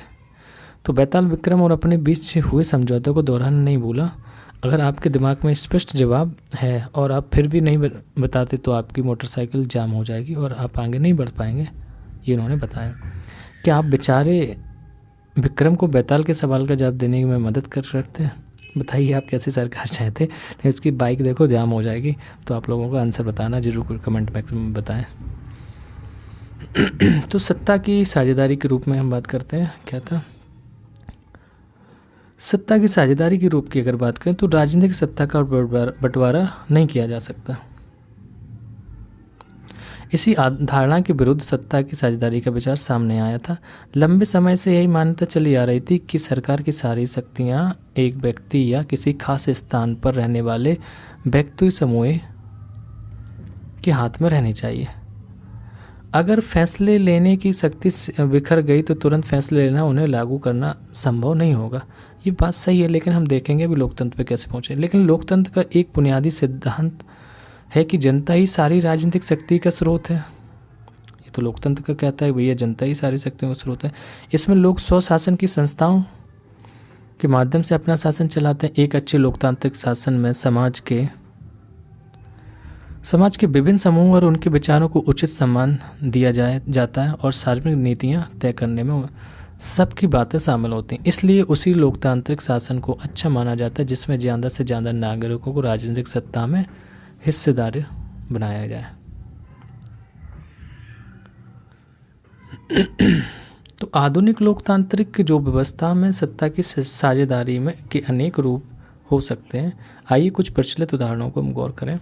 तो बेताल विक्रम और अपने बीच से हुए समझौते को दोहराना नहीं भूला। अगर आपके दिमाग में स्पष्ट जवाब है और आप फिर भी नहीं बताते तो आपकी मोटरसाइकिल जाम हो जाएगी और आप आगे नहीं बढ़ पाएंगे, ये उन्होंने बताया। क्या आप बेचारे विक्रम को बेताल के सवाल का जवाब देने में मदद कर सकते हैं? बताइए आप कैसी सरकार चाहते हैं? इसकी बाइक देखो जाम हो जाएगी। तो आप लोगों का आंसर बताना जरूर कमेंट बॉक्स में बताएं। तो सत्ता की साझेदारी के रूप में हम बात करते हैं। क्या था? सत्ता की साझेदारी के रूप की अगर बात करें तो राजनीतिक सत्ता का बंटवारा नहीं किया जा सकता। इसी धारणा के विरुद्ध सत्ता की साझेदारी का विचार सामने आया था। लंबे समय से यही मान्यता चली आ रही थी कि सरकार की सारी शक्तियां एक व्यक्ति या किसी खास स्थान पर रहने वाले व्यक्ति समूह के हाथ में रहनी चाहिए। अगर फैसले लेने की शक्ति बिखर गई तो तुरंत फैसले लेना, उन्हें लागू करना संभव नहीं होगा। ये बात सही है, लेकिन हम देखेंगे भी लोकतंत्र पे कैसे पहुँचे। लेकिन लोकतंत्र का एक बुनियादी सिद्धांत है कि जनता ही सारी राजनीतिक शक्ति का स्रोत है। ये तो लोकतंत्र का कहता है भैया, जनता ही सारी शक्तियों का स्रोत है। इसमें लोग स्वशासन की संस्थाओं के माध्यम से अपना शासन चलाते हैं। एक अच्छे लोकतांत्रिक शासन में समाज के विभिन्न समूह और उनके विचारों को उचित सम्मान दिया जाता है और सार्वजनिक नीतियाँ तय करने में सबकी बातें शामिल होती हैं। इसलिए उसी लोकतांत्रिक शासन को अच्छा माना जाता है जिसमें ज़्यादा से ज़्यादा नागरिकों को राजनीतिक सत्ता में हिस्सेदार बनाया जाए। तो आधुनिक लोकतांत्रिक जो व्यवस्था में सत्ता की साझेदारी में के अनेक रूप हो सकते हैं। आइए कुछ प्रचलित उदाहरणों को हम गौर करें।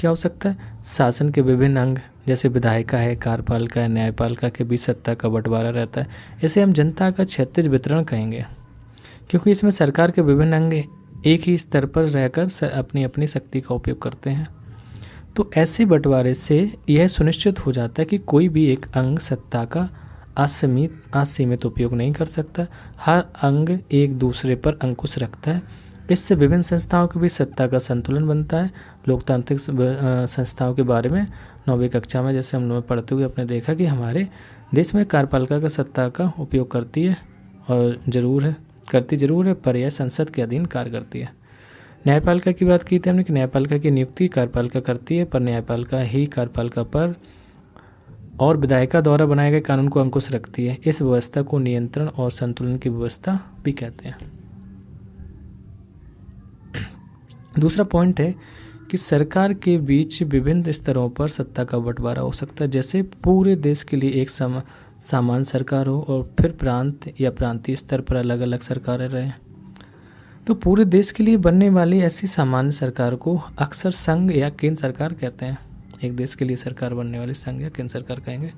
क्या हो सकता है? शासन के विभिन्न अंग जैसे विधायिका है, कार्यपालिका है, न्यायपालिका के बीच सत्ता का बंटवारा रहता है। इसे हम जनता का क्षैतिज वितरण कहेंगे, क्योंकि इसमें सरकार के विभिन्न अंग एक ही स्तर पर रहकर अपनी अपनी शक्ति का उपयोग करते हैं। तो ऐसे बंटवारे से यह सुनिश्चित हो जाता है कि कोई भी एक अंग सत्ता का असीमित उपयोग नहीं कर सकता। हर अंग एक दूसरे पर अंकुश रखता है। इससे विभिन्न संस्थाओं के बीच सत्ता का संतुलन बनता है। लोकतांत्रिक संस्थाओं के बारे में 9वीं कक्षा में जैसे हम लोग पढ़ते हुए अपने देखा कि हमारे देश में कार्यपालिका का सत्ता का उपयोग करती है और करती जरूर है, पर यह संसद के अधीन कार्य करती है। न्यायपालिका की बात की थी हमने कि न्यायपालिका की नियुक्ति कार्यपालिका करती है, पर न्यायपालिका ही कार्यपालिका पर और विधायिका द्वारा बनाए गए कानून को अंकुश रखती है। इस व्यवस्था को नियंत्रण और संतुलन की व्यवस्था भी कहते हैं। दूसरा पॉइंट है कि सरकार के बीच विभिन्न स्तरों पर सत्ता का बंटवारा हो सकता है। जैसे पूरे देश के लिए एक सामान्य सरकार हो और फिर प्रांत या प्रांतीय स्तर पर अलग अलग सरकारें रहें। तो पूरे देश के लिए बनने वाली ऐसी सामान्य सरकार को अक्सर संघ या केंद्र सरकार कहते हैं। एक देश के लिए सरकार बनने वाली संघ या केंद्र सरकार कहेंगे।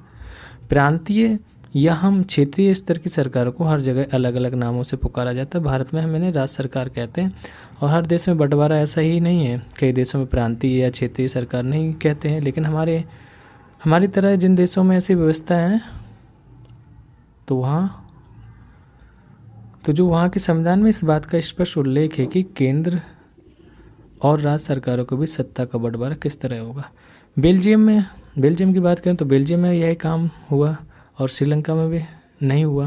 प्रांतीय या हम क्षेत्रीय स्तर की सरकार को हर जगह अलग अलग नामों से पुकारा जाता है। भारत में हम इन्हें राज्य सरकार कहते हैं और हर देश में बंटवारा ऐसा ही नहीं है। कई देशों में प्रांतीय या क्षेत्रीय सरकार नहीं कहते हैं, लेकिन हमारी तरह जिन देशों में ऐसी व्यवस्था है तो जो वहाँ के संविधान में इस बात का स्पष्ट उल्लेख है कि केंद्र और राज्य सरकारों के बीच सत्ता का बंटवारा किस तरह होगा। बेल्जियम की बात करें तो बेल्जियम में यही काम हुआ और श्रीलंका में भी नहीं हुआ।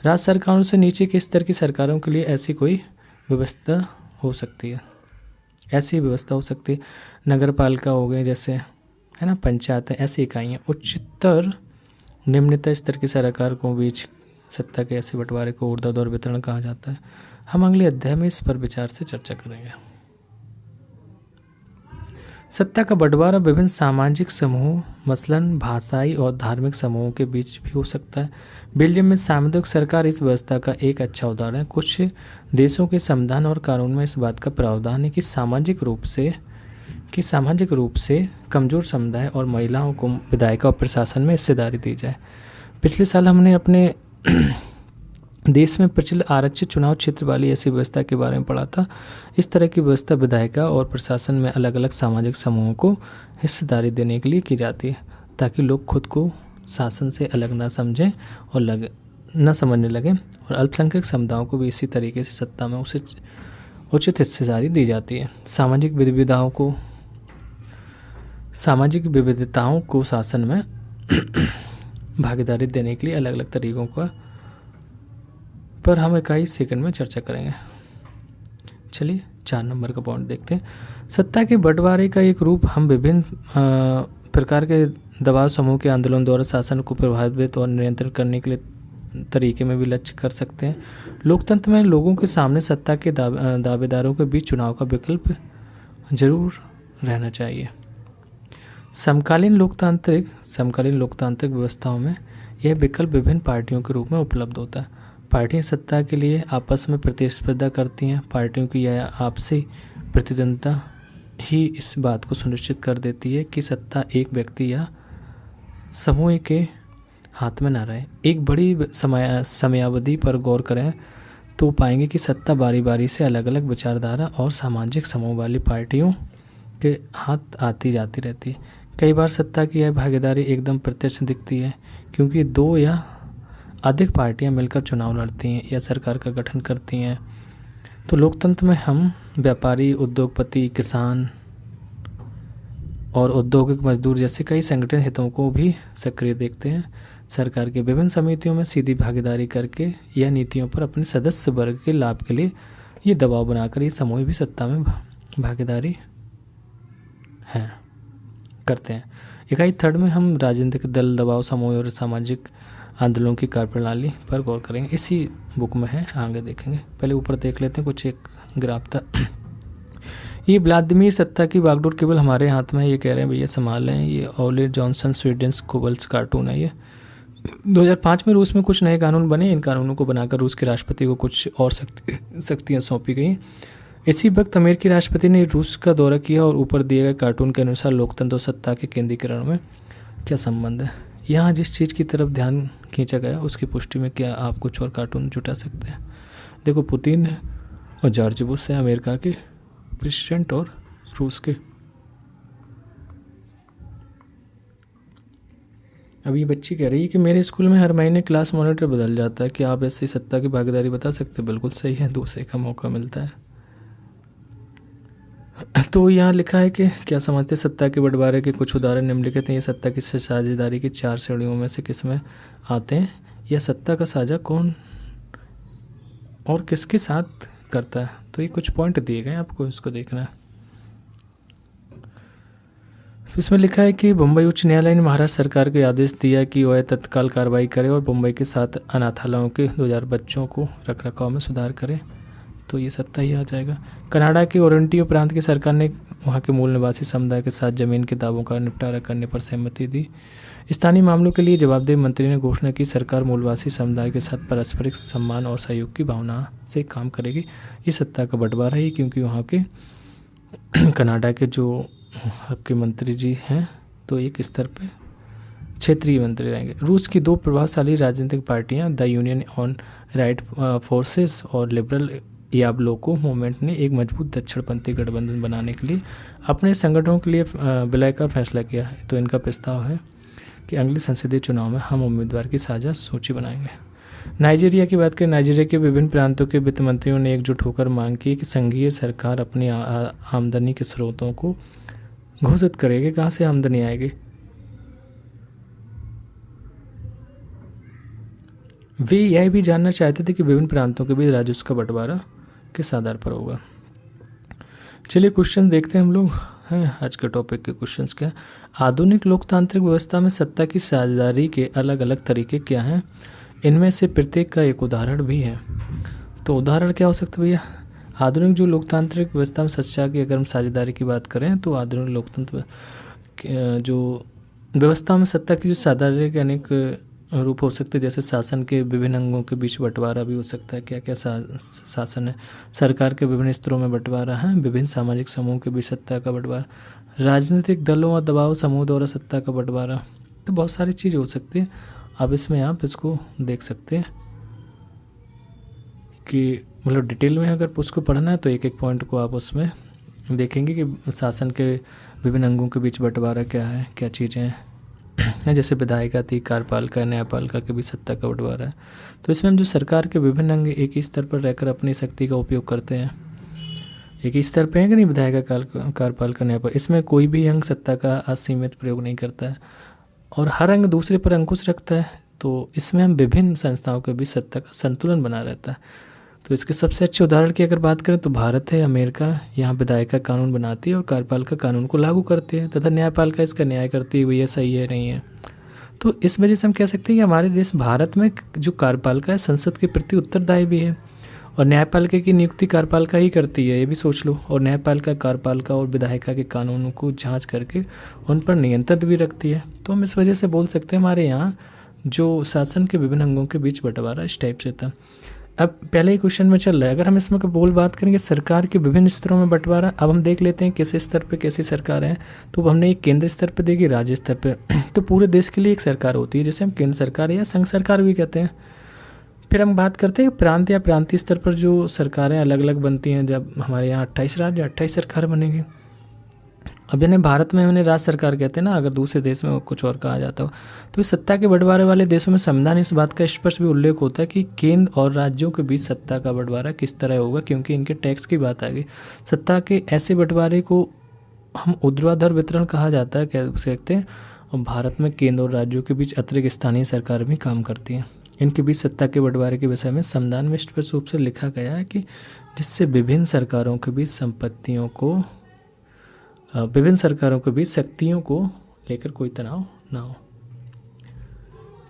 राज्य सरकारों से नीचे के स्तर की सरकारों के लिए ऐसी कोई व्यवस्था हो सकती है। नगर पालिका हो गए जैसे, है ना, पंचायत है, ऐसी इकाइयाँ। उच्चतर निम्नतर स्तर की सरकार को बीच सत्ता के ऐसे बंटवारे को ऊर्ध्वाधर वितरण कहा जाता है। हम अगले अध्याय में इस पर विचार से चर्चा करेंगे। सत्ता का बंटवारा विभिन्न सामाजिक समूह मसलन भाषाई और धार्मिक समूहों के बीच भी हो सकता है। बेल्जियम में सामुदायिक सरकार इस व्यवस्था का एक अच्छा उदाहरण है। कुछ देशों के संविधान और कानून में इस बात का प्रावधान है कि सामाजिक रूप से कमजोर समुदाय और महिलाओं को विधायिका और प्रशासन में हिस्सेदारी दी जाए। पिछले साल हमने अपने देश में प्रचलित आरक्षित चुनाव क्षेत्र वाली ऐसी व्यवस्था के बारे में पढ़ा था। इस तरह की व्यवस्था विधायिका और प्रशासन में अलग अलग सामाजिक समूहों को हिस्सेदारी देने के लिए की जाती है, ताकि लोग खुद को शासन से अलग ना समझें और न समझने लगें, और अल्पसंख्यक समुदायों को भी इसी तरीके से सत्ता में उसे उचित हिस्सेदारी दी जाती है। सामाजिक विविधताओं को शासन में भागीदारी देने के लिए अलग अलग तरीकों पर हम 21 सेकंड में चर्चा करेंगे। चलिए 4 नंबर का पॉइंट देखते हैं। सत्ता के बंटवारे का एक रूप हम विभिन्न प्रकार के दबाव समूह के आंदोलन द्वारा शासन को प्रभावित और नियंत्रण करने के लिए तरीके में भी लक्ष्य कर सकते हैं। लोकतंत्र में लोगों के सामने सत्ता के दावेदारों के बीच चुनाव का विकल्प जरूर रहना चाहिए। समकालीन लोकतांत्रिक व्यवस्थाओं में यह विकल्प विभिन्न पार्टियों के रूप में उपलब्ध होता है। पार्टियां सत्ता के लिए आपस में प्रतिस्पर्धा करती हैं। पार्टियों की यह आपसी प्रतिद्वंद्विता ही इस बात को सुनिश्चित कर देती है कि सत्ता एक व्यक्ति या समूह के हाथ में न रहे। एक बड़ी समयावधि पर गौर करें तो पाएंगे कि सत्ता बारी बारी से अलग अलग विचारधारा और सामाजिक समूह वाली पार्टियों के हाथ आती जाती रहती है। कई बार सत्ता की यह भागीदारी एकदम प्रत्यक्ष दिखती है, क्योंकि 2 या अधिक पार्टियां मिलकर चुनाव लड़ती हैं या सरकार का गठन करती हैं। तो लोकतंत्र में हम व्यापारी, उद्योगपति, किसान और औद्योगिक मजदूर जैसे कई संगठन हितों को भी सक्रिय देखते हैं। सरकार के विभिन्न समितियों में सीधी भागीदारी करके या नीतियों पर अपने सदस्य वर्ग के लाभ के लिए ये दबाव बनाकर ये समूह भी सत्ता में भागीदारी करते हैं। इकाई 3 में हम राजनीतिक दल, दबाव समूह और सामाजिक आंदोलनों की कार्यप्रणाली पर गौर करेंगे। इसी बुक में है, आगे देखेंगे। पहले ऊपर देख लेते हैं, कुछ एक ग्राफ था। ये व्लादिमीर सत्ता की बागडोर केवल हमारे हाथ में है, ये कह रहे हैं भैया संभाल लें। ये ओले जॉनसन स्वीडन कोबल्स कार्टून है। ये 2005 में रूस में कुछ नए कानून बने। इन कानूनों को बनाकर रूस के राष्ट्रपति को कुछ और शक्तियाँ सौंपी गई। इसी वक्त अमेरिकी राष्ट्रपति ने रूस का दौरा किया और ऊपर दिए गए कार्टून के अनुसार लोकतंत्र और सत्ता के केंद्रीकरण में क्या संबंध है। यहाँ जिस चीज़ की तरफ ध्यान खींचा गया उसकी पुष्टि में क्या आप कुछ और कार्टून जुटा सकते हैं। देखो, पुतिन है और जॉर्ज बुश है अमेरिका के प्रेसिडेंट और रूस के। अब ये बच्ची कह रही है कि मेरे स्कूल में हर महीने क्लास मॉनिटर बदल जाता है, कि आप ऐसी सत्ता की भागीदारी बता सकते हैं। बिल्कुल सही है, दूसरे का मौका मिलता है। तो यहाँ लिखा है कि क्या समझते सत्ता के बंटवारे के कुछ उदाहरण निम्नलिखित हैं। ये सत्ता की साझेदारी की 4 श्रेणियों में से किस में आते हैं। यह सत्ता का साझा कौन और किसके साथ करता है। तो ये कुछ पॉइंट दिए गए, आपको इसको देखना है। तो इसमें लिखा है कि मुंबई उच्च न्यायालय ने महाराष्ट्र सरकार को आदेश दिया कि वह तत्काल कार्रवाई करे और मुंबई के 7 अनाथालयों के 2000 बच्चों को रखरखाव में सुधार करे। तो ये सत्ता ही आ जाएगा। कनाडा के ओरंटियो प्रांत की सरकार ने वहाँ के मूल निवासी समुदाय के साथ जमीन के दावों का निपटारा करने पर सहमति दी। स्थानीय मामलों के लिए जवाबदेह मंत्री ने घोषणा की सरकार मूलवासी समुदाय के साथ पारस्परिक सम्मान और सहयोग की भावना से काम करेगी। ये सत्ता का बंटवारा है, क्योंकि वहाँ के कनाडा के जो आपके मंत्री जी हैं तो एक स्तर पे क्षेत्रीय मंत्री रहेंगे। रूस की 2 प्रभावशाली राजनीतिक पार्टियां the union on right forces और लिबरल याबलोको मूवमेंट ने एक मजबूत दक्षिणपंथी गठबंधन बनाने के लिए अपने संगठनों के लिए विलय का फैसला किया है। तो इनका प्रस्ताव है कि अगले संसदीय चुनाव में हम उम्मीदवार की साझा सूची बनाएंगे। नाइजीरिया की बात करें, नाइजीरिया के विभिन्न प्रांतों के वित्त मंत्रियों ने एकजुट होकर मांग की कि संघीय सरकार अपनी आमदनी के स्रोतों को घोषित करेगी। कहाँ से आमदनी आएगी। वे यह भी जानना चाहते थे कि विभिन्न प्रांतों के बीच राजस्व का बंटवारा किस आधार पर होगा। चलिए क्वेश्चन देखते हैं हम लोग हैं। आज के टॉपिक के क्वेश्चंस क्या। आधुनिक लोकतांत्रिक व्यवस्था में सत्ता की साझेदारी के अलग अलग तरीके क्या हैं। इनमें से प्रत्येक का एक उदाहरण भी है। तो उदाहरण क्या हो सकता है भैया। आधुनिक जो लोकतांत्रिक व्यवस्था में सत्ता की अगर हम साझेदारी की बात करें तो आधुनिक लोकतंत्र जो व्यवस्था में सत्ता की जो साझेदारी के अनेक रूप हो सकते हैं। जैसे शासन के विभिन्न अंगों के बीच बंटवारा भी हो सकता है। क्या क्या शासन है। सरकार के विभिन्न स्तरों में बंटवारा है। विभिन्न सामाजिक समूहों के बीच सत्ता का बंटवारा। राजनीतिक दलों और दबाव समूह द्वारा सत्ता का बंटवारा। तो बहुत सारी चीज़ हो सकती है। अब इसमें आप इसको देख सकते हैं कि मतलब डिटेल में अगर उसको पढ़ना है तो एक एक पॉइंट को आप उसमें देखेंगे कि शासन के विभिन्न अंगों के बीच बंटवारा क्या है, क्या चीज़ें हैं। जैसे विधायिका थी, कार्यपालिका, न्यायपालिका के बीच सत्ता का बंटवारा है। तो इसमें हम जो सरकार के विभिन्न अंग एक ही स्तर पर रहकर अपनी शक्ति का उपयोग करते हैं। एक ही स्तर पर है कि नहीं, विधायिका, कार्यपालिका, न्यायपालिका, इसमें कोई भी अंग सत्ता का असीमित प्रयोग नहीं करता है और हर अंग दूसरे पर अंकुश रखता है। तो इसमें हम विभिन्न संस्थाओं के बीच सत्ता का संतुलन बना रहता है। तो इसके सबसे अच्छे उदाहरण की अगर बात करें तो भारत है। अमेरिका यहाँ विधायिका कानून बनाती है और कार्यपालिका कानून को लागू करती है तथा न्यायपालिका इसका न्याय करती है, ये सही है नहीं है। तो इस वजह से हम कह सकते हैं कि हमारे देश भारत में जो कार्यपालिका है संसद के प्रति उत्तरदायी भी है और न्यायपालिका की नियुक्ति कार्यपालिका ही करती है, ये भी सोच लो। और न्यायपालिका कार्यपालिका और विधायिका के कानूनों को जाँच करके उन पर नियंत्रण भी रखती है। तो हम इस वजह से बोल सकते हैं हमारे यहाँ जो शासन के विभिन्न अंगों के बीच बंटवारा इस टाइप से था। अब पहले ही क्वेश्चन में चल रहा है, अगर हम इसमें बात करेंगे सरकार के विभिन्न स्तरों में बंटवारा। अब हम देख लेते हैं किस स्तर पे कैसी सरकार है। तो हमने एक केंद्र स्तर पे देखी, राज्य स्तर पे। तो पूरे देश के लिए एक सरकार होती है जिसे हम केंद्र सरकार या संघ सरकार भी कहते हैं। फिर हम बात करते हैं प्रांत या प्रांतीय स्तर पर जो सरकारें अलग अलग बनती हैं। जब हमारे यहाँ 28 राज्य 28 सरकार बनेंगी। अब यानी भारत में उन्हें राज्य सरकार कहते हैं ना, अगर दूसरे देश में कुछ और कहा जाता हो। तो इस सत्ता के बंटवारे वाले देशों में संविधान इस बात का स्पष्ट भी उल्लेख होता है कि केंद्र और राज्यों के बीच सत्ता का बंटवारा किस तरह होगा, क्योंकि इनके टैक्स की बात आ गई। सत्ता के ऐसे बंटवारे को हम ऊर्ध्वाधर वितरण कहा जाता है, कह सकते हैं। और भारत में केंद्र और राज्यों के बीच अतिरिक्त स्थानीय सरकार भी काम करती हैं। इनके बीच सत्ता के बंटवारे के विषय में संविधान में स्पष्ट रूप से लिखा गया है कि जिससे विभिन्न सरकारों के बीच शक्तियों को लेकर कोई तनाव ना हो।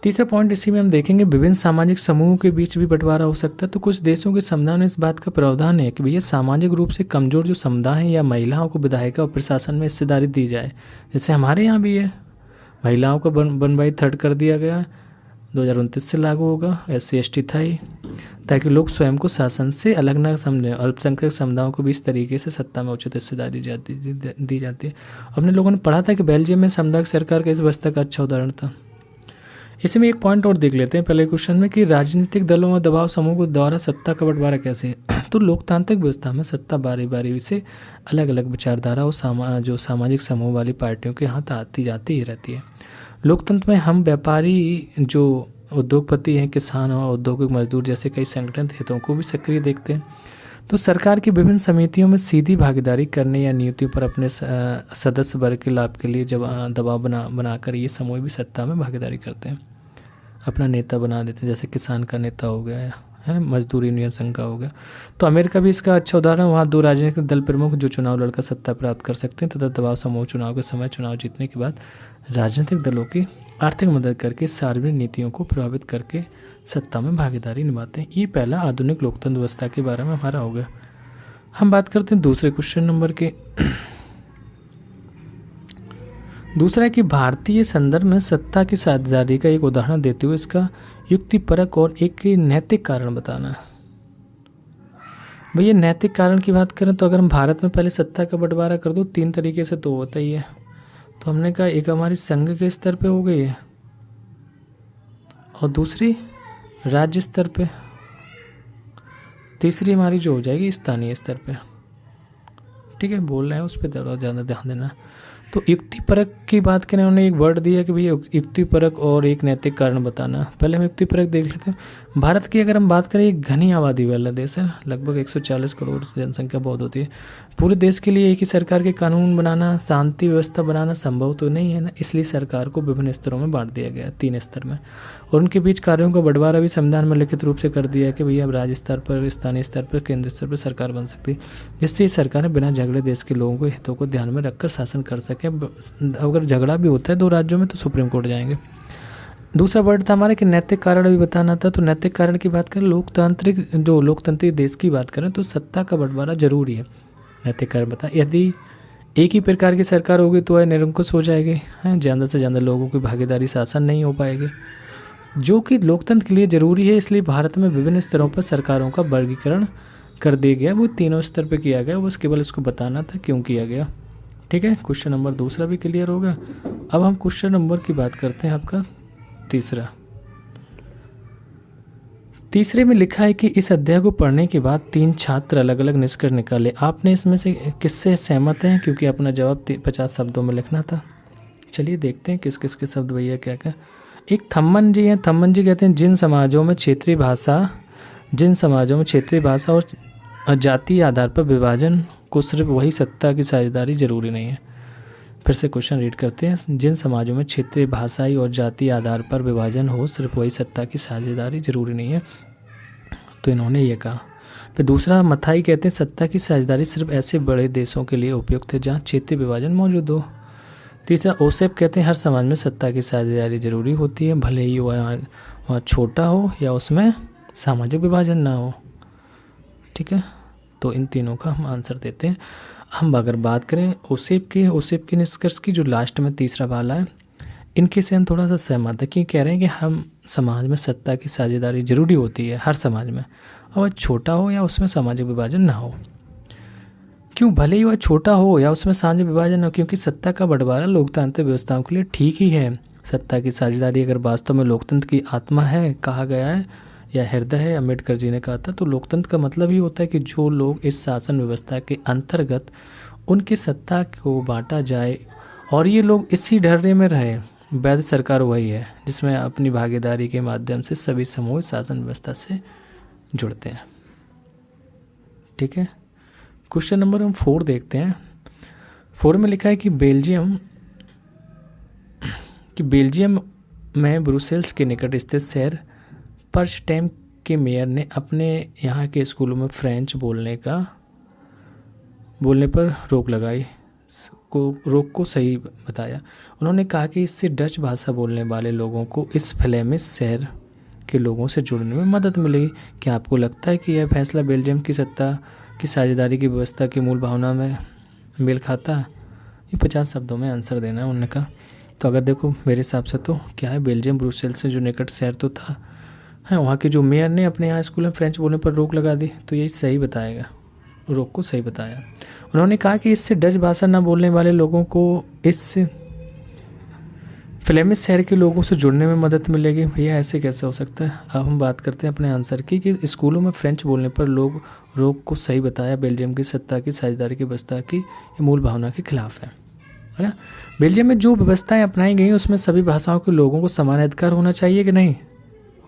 तीसरा पॉइंट इसी में हम देखेंगे विभिन्न सामाजिक समूहों के बीच भी बंटवारा हो सकता है। तो कुछ देशों के संविधान में इस बात का प्रावधान है कि भैया सामाजिक रूप से कमजोर जो समुदाय हैं या महिलाओं को विधायिका और प्रशासन में हिस्सेदारी दी जाए। जैसे हमारे यहाँ भी है, महिलाओं को 1/3 कर दिया गया, 2029 से लागू होगा। SC ST था ही। ताकि लोग स्वयं को शासन से अलग ना समझें। अल्पसंख्यक समुदायों को भी इस तरीके से सत्ता में उचित हिस्सेदारी दी जाती है। अपने लोगों ने पढ़ा था कि बेल्जियम में सामुदायिक सरकार का इस व्यवस्था का अच्छा उदाहरण था। इसमें एक पॉइंट और देख लेते हैं पहले क्वेश्चन में कि राजनीतिक दलों और दबाव समूह के द्वारा सत्ता का बंटवारा कैसे है। तो लोकतांत्रिक व्यवस्था में सत्ता बारी बारी से अलग अलग विचारधारा और जो सामाजिक समूह वाली पार्टियों के हाथ आती जाती ही रहती है। लोकतंत्र में हम व्यापारी, जो उद्योगपति हैं, किसान और औद्योगिक मजदूर जैसे कई संगठन हितों को भी सक्रिय देखते हैं। तो सरकार की विभिन्न समितियों में सीधी भागीदारी करने या नीतियों पर अपने सदस्य वर्ग के लाभ के लिए जब दबाव बनाकर ये समूह भी सत्ता में भागीदारी करते हैं, अपना नेता बना देते हैं। जैसे किसान का नेता हो गया है, मजदूर यूनियन संघ का हो गया। तो अमेरिका भी इसका अच्छा उदाहरण। वहाँ 2 राजनीतिक दल प्रमुख जो चुनाव लड़कर सत्ता प्राप्त कर सकते हैं तथा दबाव समूह चुनाव के समय चुनाव जीतने के बाद राजनीतिक दलों की आर्थिक मदद करके सार्वजनिक नीतियों को प्रभावित करके सत्ता में भागीदारी निभाते हैं। ये पहला आधुनिक लोकतंत्र व्यवस्था के बारे में हमारा हो गया। हम बात करते हैं दूसरे क्वेश्चन नंबर के। दूसरा है कि भारतीय संदर्भ में सत्ता की साझेदारी का एक उदाहरण देते हुए इसका युक्तिपरक और एक नैतिक कारण बताना है। भैया नैतिक कारण की बात करें तो अगर हम भारत में पहले सत्ता का बंटवारा कर दो 3 तरीके से तो होता ही है। तो हमने कहा एक हमारी संघ के स्तर पे हो गई है और दूसरी राज्य स्तर पे, तीसरी हमारी जो हो जाएगी स्थानीय स्तर पे। ठीक है, बोल रहे हैं उस पर थोड़ा ज़्यादा ध्यान देना। तो युक्तिपरक की बात करें, उन्होंने एक वर्ड दिया कि भैया युक्तिपरक और एक नैतिक कारण बताना। पहले हम युक्तिपरक देख लेते हैं। भारत की अगर हम बात करें, एक घनी आबादी वाला देश है, लगभग 140 करोड़ जनसंख्या बहुत होती है। पूरे देश के लिए एक ही सरकार के कानून बनाना, शांति व्यवस्था बनाना संभव तो नहीं है ना, इसलिए सरकार को विभिन्न स्तरों में बांट दिया गया, 3 स्तर में। और उनके बीच कार्यों का बंटवारा भी संविधान में लिखित रूप से कर दिया है कि भैया अब राज्य स्तर पर, स्थानीय स्तर पर, केंद्र स्तर पर सरकार बन सकती है, जिससे सरकार बिना झगड़े देश के लोगों के हितों को ध्यान में रखकर शासन कर सके। अगर झगड़ा भी होता है 2 राज्यों में तो सुप्रीम कोर्ट जाएंगे। दूसरा वर्ड था हमारे कि नैतिक कारण भी बताना था। तो नैतिक कारण की बात करें, लोकतांत्रिक देश की बात करें तो सत्ता का बंटवारा जरूरी है। नैतिक कारण बता, यदि एक ही प्रकार की सरकार होगी तो वह निरंकुश हो जाएगी, ज़्यादा से ज़्यादा लोगों की भागीदारी शासन नहीं हो पाएगी, जो कि लोकतंत्र के लिए ज़रूरी है। इसलिए भारत में विभिन्न स्तरों पर सरकारों का वर्गीकरण कर दिया गया, वो 3 स्तर पर किया गया। बस केवल इसको बताना था क्यों किया गया। ठीक है, क्वेश्चन नंबर दूसरा भी क्लियर हो गया। अब हम क्वेश्चन नंबर की बात करते हैं, आपका तीसरे में लिखा है कि इस अध्याय को पढ़ने के बाद 3 छात्र अलग अलग निष्कर्ष निकाले। आपने इसमें से किससे सहमत हैं, क्योंकि अपना जवाब 50 शब्दों में लिखना था। चलिए देखते हैं किस किस के शब्द भैया क्या क्या। एक थम्मन जी हैं, थम्मन जी कहते हैं जिन समाजों में क्षेत्रीय भाषा और जातीय आधार पर विभाजन को सिर्फ वही सत्ता की साझेदारी जरूरी नहीं है। फिर से क्वेश्चन रीड करते हैं। जिन समाजों में क्षेत्रीय भाषाई और जातीय आधार पर विभाजन हो सिर्फ वही सत्ता की साझेदारी जरूरी नहीं है, तो इन्होंने ये कहा। फिर दूसरा मथाई कहते हैं सत्ता की साझेदारी सिर्फ ऐसे बड़े देशों के लिए उपयुक्त है जहाँ क्षेत्रीय विभाजन मौजूद हो। तीसरा ओसेप कहते हैं हर समाज में सत्ता की साझेदारी जरूरी होती है, भले ही वह छोटा हो या उसमें सामाजिक विभाजन ना हो। ठीक है, तो इन तीनों का हम आंसर देते हैं। हम अगर बात करें ओसेप के निष्कर्ष की, जो लास्ट में तीसरा वाला है, इनके से हम थोड़ा सा सहमत है कि कह रहे हैं कि हम समाज में सत्ता की साझेदारी जरूरी होती है हर समाज में, और वह छोटा हो या उसमें सामाजिक विभाजन ना हो। क्यों, भले ही वह छोटा हो या उसमें सामाजिक विभाजन ना हो, क्योंकि सत्ता का बंटवारा लोकतांत्रिक व्यवस्थाओं के लिए ठीक ही है। सत्ता की साझेदारी अगर वास्तव में लोकतंत्र की आत्मा है, कहा गया है, या हृदय है, अम्बेडकर जी ने कहा था, तो लोकतंत्र का मतलब ही होता है कि जो लोग इस शासन व्यवस्था के अंतर्गत उनकी सत्ता को बांटा जाए और ये लोग इसी ढर्रे में रहे। वैध सरकार वही है जिसमें अपनी भागीदारी के माध्यम से सभी समूह शासन व्यवस्था से जुड़ते हैं। ठीक है, क्वेश्चन नंबर हम 4 देखते हैं। 4 में लिखा है कि बेल्जियम में ब्रुसेल्स के निकट स्थित शहर पर्शटेम के मेयर ने अपने यहाँ के स्कूलों में फ्रेंच बोलने पर रोक लगाई, रोक को सही बताया। उन्होंने कहा कि इससे डच भाषा बोलने वाले लोगों को इस फ्लेमिश शहर के लोगों से जुड़ने में मदद मिलेगी। क्या आपको लगता है कि यह फैसला बेल्जियम की सत्ता की साझेदारी की व्यवस्था की मूल भावना में मेल खाता है? ये 50 शब्दों में आंसर देना है उन्होंने कहा। तो अगर देखो मेरे हिसाब से तो क्या है, बेल्जियम ब्रुसेल्स से जो निकट शहर तो था, है। वहाँ के जो मेयर ने अपने यहाँ स्कूल में फ्रेंच बोलने पर रोक लगा दी, तो यही सही बताएगा, रोक को सही बताया। उन्होंने कहा कि इससे डच भाषा न बोलने वाले लोगों को इस फ्लेमिश शहर के लोगों से जुड़ने में मदद मिलेगी। भैया ऐसे कैसे हो सकता है। अब हम बात करते हैं अपने आंसर की कि स्कूलों में फ्रेंच बोलने पर लोग रोक को सही बताया। बेल्जियम की सत्ता की साझेदारी की व्यवस्था की ये मूल भावना के खिलाफ है ना। बेल्जियम में जो व्यवस्थाएं अपनाई गई उसमें सभी भाषाओं के लोगों को समान अधिकार होना चाहिए कि नहीं,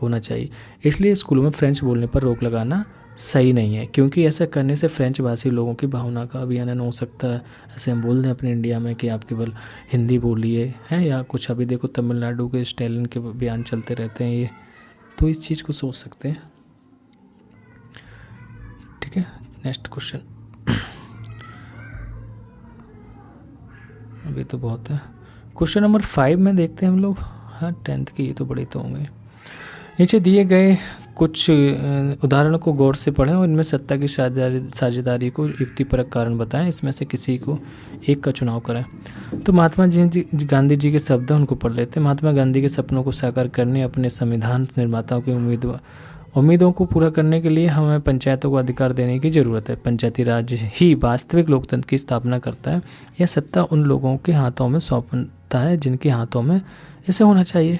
होना चाहिए। इसलिए स्कूलों में फ्रेंच बोलने पर रोक लगाना सही नहीं है, क्योंकि ऐसा करने से फ्रेंच भाषी लोगों की भावना का अभिनंदन हो सकता है। ऐसे हम बोल दें अपने इंडिया में कि आप केवल हिंदी बोलिए हैं, या कुछ अभी देखो तमिलनाडु के स्टालिन के बयान चलते रहते हैं ये, तो इस चीज़ को सोच सकते हैं। ठीक है, नेक्स्ट क्वेश्चन। अभी तो बहुत है। क्वेश्चन नंबर 5 में देखते हैं हम लोग। हाँ, 10th के ये तो बड़े तो होंगे। नीचे दिए गए कुछ उदाहरणों को गौर से पढ़ें और इनमें सत्ता की साझेदारी को युक्तिपरक कारण बताएं। इसमें से किसी को एक का चुनाव करें। तो महात्मा गांधी जी के शब्द उनको पढ़ लेते हैं। महात्मा गांधी के सपनों को साकार करने, अपने संविधान निर्माताओं की उम्मीदों को पूरा करने के लिए हमें पंचायतों को अधिकार देने की ज़रूरत है। पंचायती राज ही वास्तविक लोकतंत्र की स्थापना करता है। यह सत्ता उन लोगों के हाथों में सौंपता है जिनके हाथों में इसे होना चाहिए।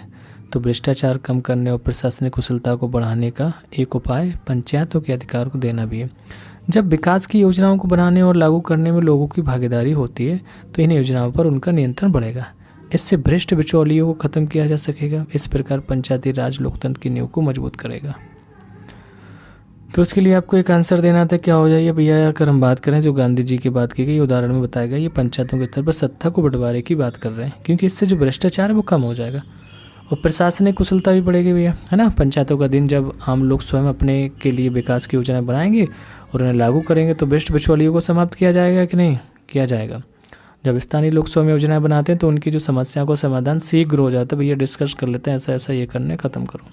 तो भ्रष्टाचार कम करने और प्रशासनिक कुशलता को बढ़ाने का एक उपाय पंचायतों के अधिकार को देना भी है। जब विकास की योजनाओं को बनाने और लागू करने में लोगों की भागीदारी होती है तो इन योजनाओं पर उनका नियंत्रण बढ़ेगा। इससे भ्रष्ट बिचौलियों को खत्म किया जा सकेगा। इस प्रकार पंचायती राज लोकतंत्र की नींव को मजबूत करेगा। तो इसके लिए आपको एक आंसर देना था, क्या हो जाइए भैया। अगर हम बात करें जो गांधी जी की बात की गई उदाहरण में बताया गया, ये पंचायतों के स्तर पर सत्ता को बंटवारे की बात कर रहे हैं, क्योंकि इससे जो भ्रष्टाचार है वो कम हो जाएगा और प्रशासनिक कुशलता भी बढ़ेगी भैया, है ना। पंचायतों का दिन जब आम लोग स्वयं अपने के लिए विकास की योजनाएं बनाएंगे और उन्हें लागू करेंगे तो भ्रष्ट बिचौलियों को समाप्त किया जाएगा कि नहीं, किया जाएगा। जब स्थानीय लोग स्वयं योजनाएं बनाते हैं तो उनकी जो समस्या को समाधान शीघ्र हो जाता है। भैया डिस्कस कर लेते हैं, ऐसा ऐसा ये करने ख़त्म करो,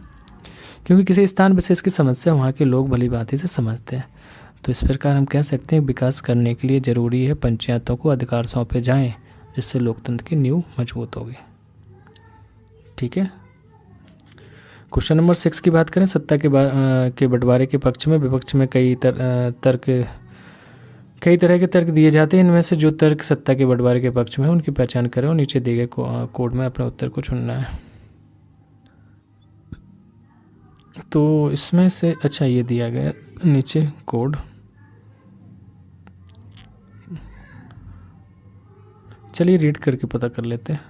क्योंकि किसी स्थान विशेष की समस्या वहाँ के लोग भली भांति से समझते हैं। तो इस प्रकार हम कह सकते हैं विकास करने के लिए ज़रूरी है पंचायतों को अधिकार सौंपे जाएं, जिससे लोकतंत्र की नींव मजबूत होगी। ठीक है। क्वेश्चन नंबर 6 की बात करें। सत्ता के बंटवारे के पक्ष में विपक्ष में कई तरह के तर्क दिए जाते हैं। इनमें से जो तर्क सत्ता के बंटवारे के पक्ष में है उनकी पहचान करें और नीचे दिए गए कोड में अपने उत्तर को चुनना है। तो इसमें से अच्छा ये दिया गया नीचे कोड, चलिए रीड करके पता कर लेते हैं।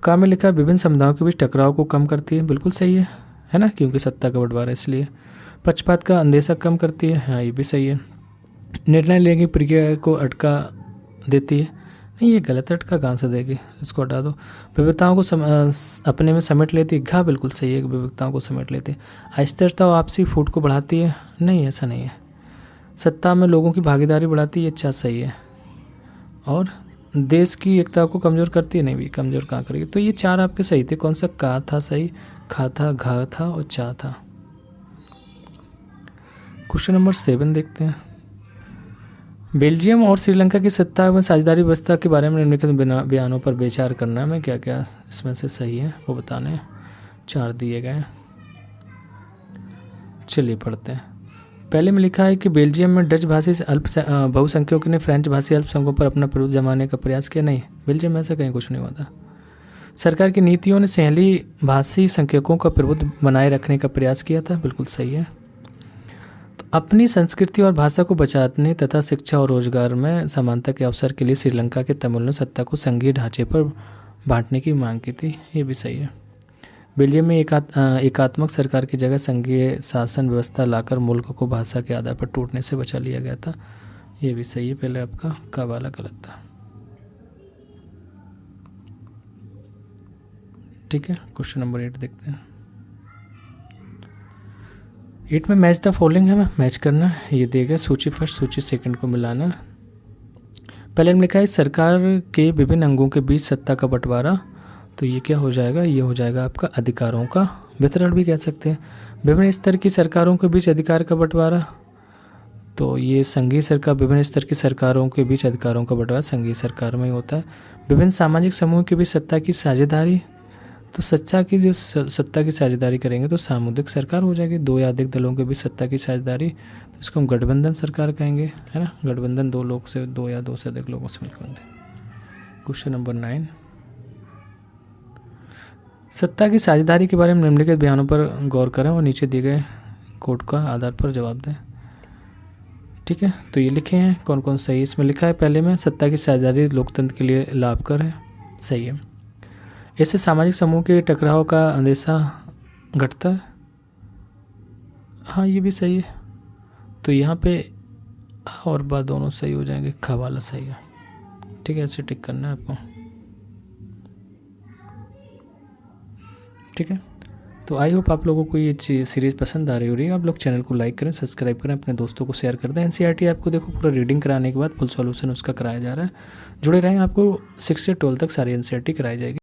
काम में लिखा विभिन्न समुदायों के बीच टकराव को कम करती है, बिल्कुल सही है ना, क्योंकि सत्ता का बंटवारा इसलिए। पक्षपात का अंदेशा कम करती है, हाँ ये भी सही है। निर्णय लेने की प्रक्रिया को अटका देती है, नहीं ये गलत, अटका कहाँ से देगी, इसको हटा दो। विविधताओं को अपने में समेट लेती है, घा बिल्कुल सही है, विविधताओं को समेट लेती है। अस्थिरता और आपसी फूट को बढ़ाती है, नहीं ऐसा नहीं है। सत्ता में लोगों की भागीदारी बढ़ाती है, अच्छा सही है। और देश की एकता को कमज़ोर करती है, नहीं भी कमज़ोर कहाँ करेगी। तो ये 4 आपके सही थे। कौन सा का था सही, खा था, घा था और चा था। क्वेश्चन नंबर 7 देखते हैं। बेल्जियम और श्रीलंका की सत्ता एवं साझेदारी व्यवस्था के बारे में निम्नलिखित बयानों पर विचार करना है। मैं क्या क्या इसमें से सही है वो बताने हैं। 4 दिए गए, चलिए पढ़ते हैं। पहले में लिखा है कि बेल्जियम में डच भाषी बहुसंख्यकों ने फ्रेंच भाषी अल्पसंख्यकों पर अपना प्रभुत्व जमाने का प्रयास किया, नहीं बेल्जियम में ऐसा कहीं कुछ नहीं हुआ था। सरकार की नीतियों ने सहेली भाषी संख्यकों का प्रभुत्व बनाए रखने का प्रयास किया था, बिल्कुल सही है। तो अपनी संस्कृति और भाषा को बचाने तथा शिक्षा और रोजगार में समानता के अवसर के लिए श्रीलंका के तमिल ने सत्ता को संघीय ढांचे पर बांटने की मांग की थी, ये भी सही है। बेल्जियम में एकात्मक सरकार की जगह संघीय शासन व्यवस्था लाकर मुल्क को भाषा के आधार पर टूटने से बचा लिया गया था, ये भी सही है। पहले आपका का वाला गलत था। ठीक है, क्वेश्चन नंबर 8 देखते हैं। 8 में मैच द फॉलोइंग है, मैच करना है। ये दिया गया सूची फर्स्ट सूची सेकंड को मिलाना। पहले में लिखा है सरकार के विभिन्न अंगों के बीच सत्ता का बंटवारा, तो ये क्या हो जाएगा, ये हो जाएगा आपका अधिकारों का वितरण भी कह सकते हैं। विभिन्न स्तर की सरकारों के बीच अधिकार का बंटवारा, तो ये संघीय सरकार, विभिन्न स्तर की सरकारों के बीच अधिकारों का बंटवारा संघीय सरकार में ही होता है। विभिन्न सामाजिक समूहों के बीच सत्ता की साझेदारी, तो सत्ता की साझेदारी करेंगे तो सामुदायिक सरकार हो जाएगी, दो या अधिक दलों के बीच सत्ता की साझेदारी, तो इसको हम गठबंधन सरकार कहेंगे, है ना। गठबंधन दो या दो से अधिक लोगों से मिलकर बनते। क्वेश्चन नंबर 9, सत्ता की साझेदारी के बारे में निम्नलिखित बयानों पर गौर करें और नीचे दिए गए कोड का आधार पर जवाब दें। ठीक है, तो ये लिखे हैं कौन कौन सही है। इसमें लिखा है पहले में, सत्ता की साझेदारी लोकतंत्र के लिए लाभकर है, सही है। इससे सामाजिक समूह के टकराव का अंदेशा घटता है, हाँ ये भी सही है। तो यहाँ पे और बात दोनों सही हो जाएंगे, खा वाला सही है। ठीक है, ऐसे टिक करना है आपको। ठीक है, तो आई होप आप लोगों को ये सीरीज़ पसंद आ रही है। आप लोग चैनल को लाइक करें, सब्सक्राइब करें, अपने दोस्तों को शेयर कर दें। एनसीईआरटी आपको देखो पूरा रीडिंग कराने के बाद फुल सॉल्यूशन उसका कराया जा रहा है। जुड़े रहें, आपको 6 से 12 तक सारी एनसीईआरटी कराई जाएगी।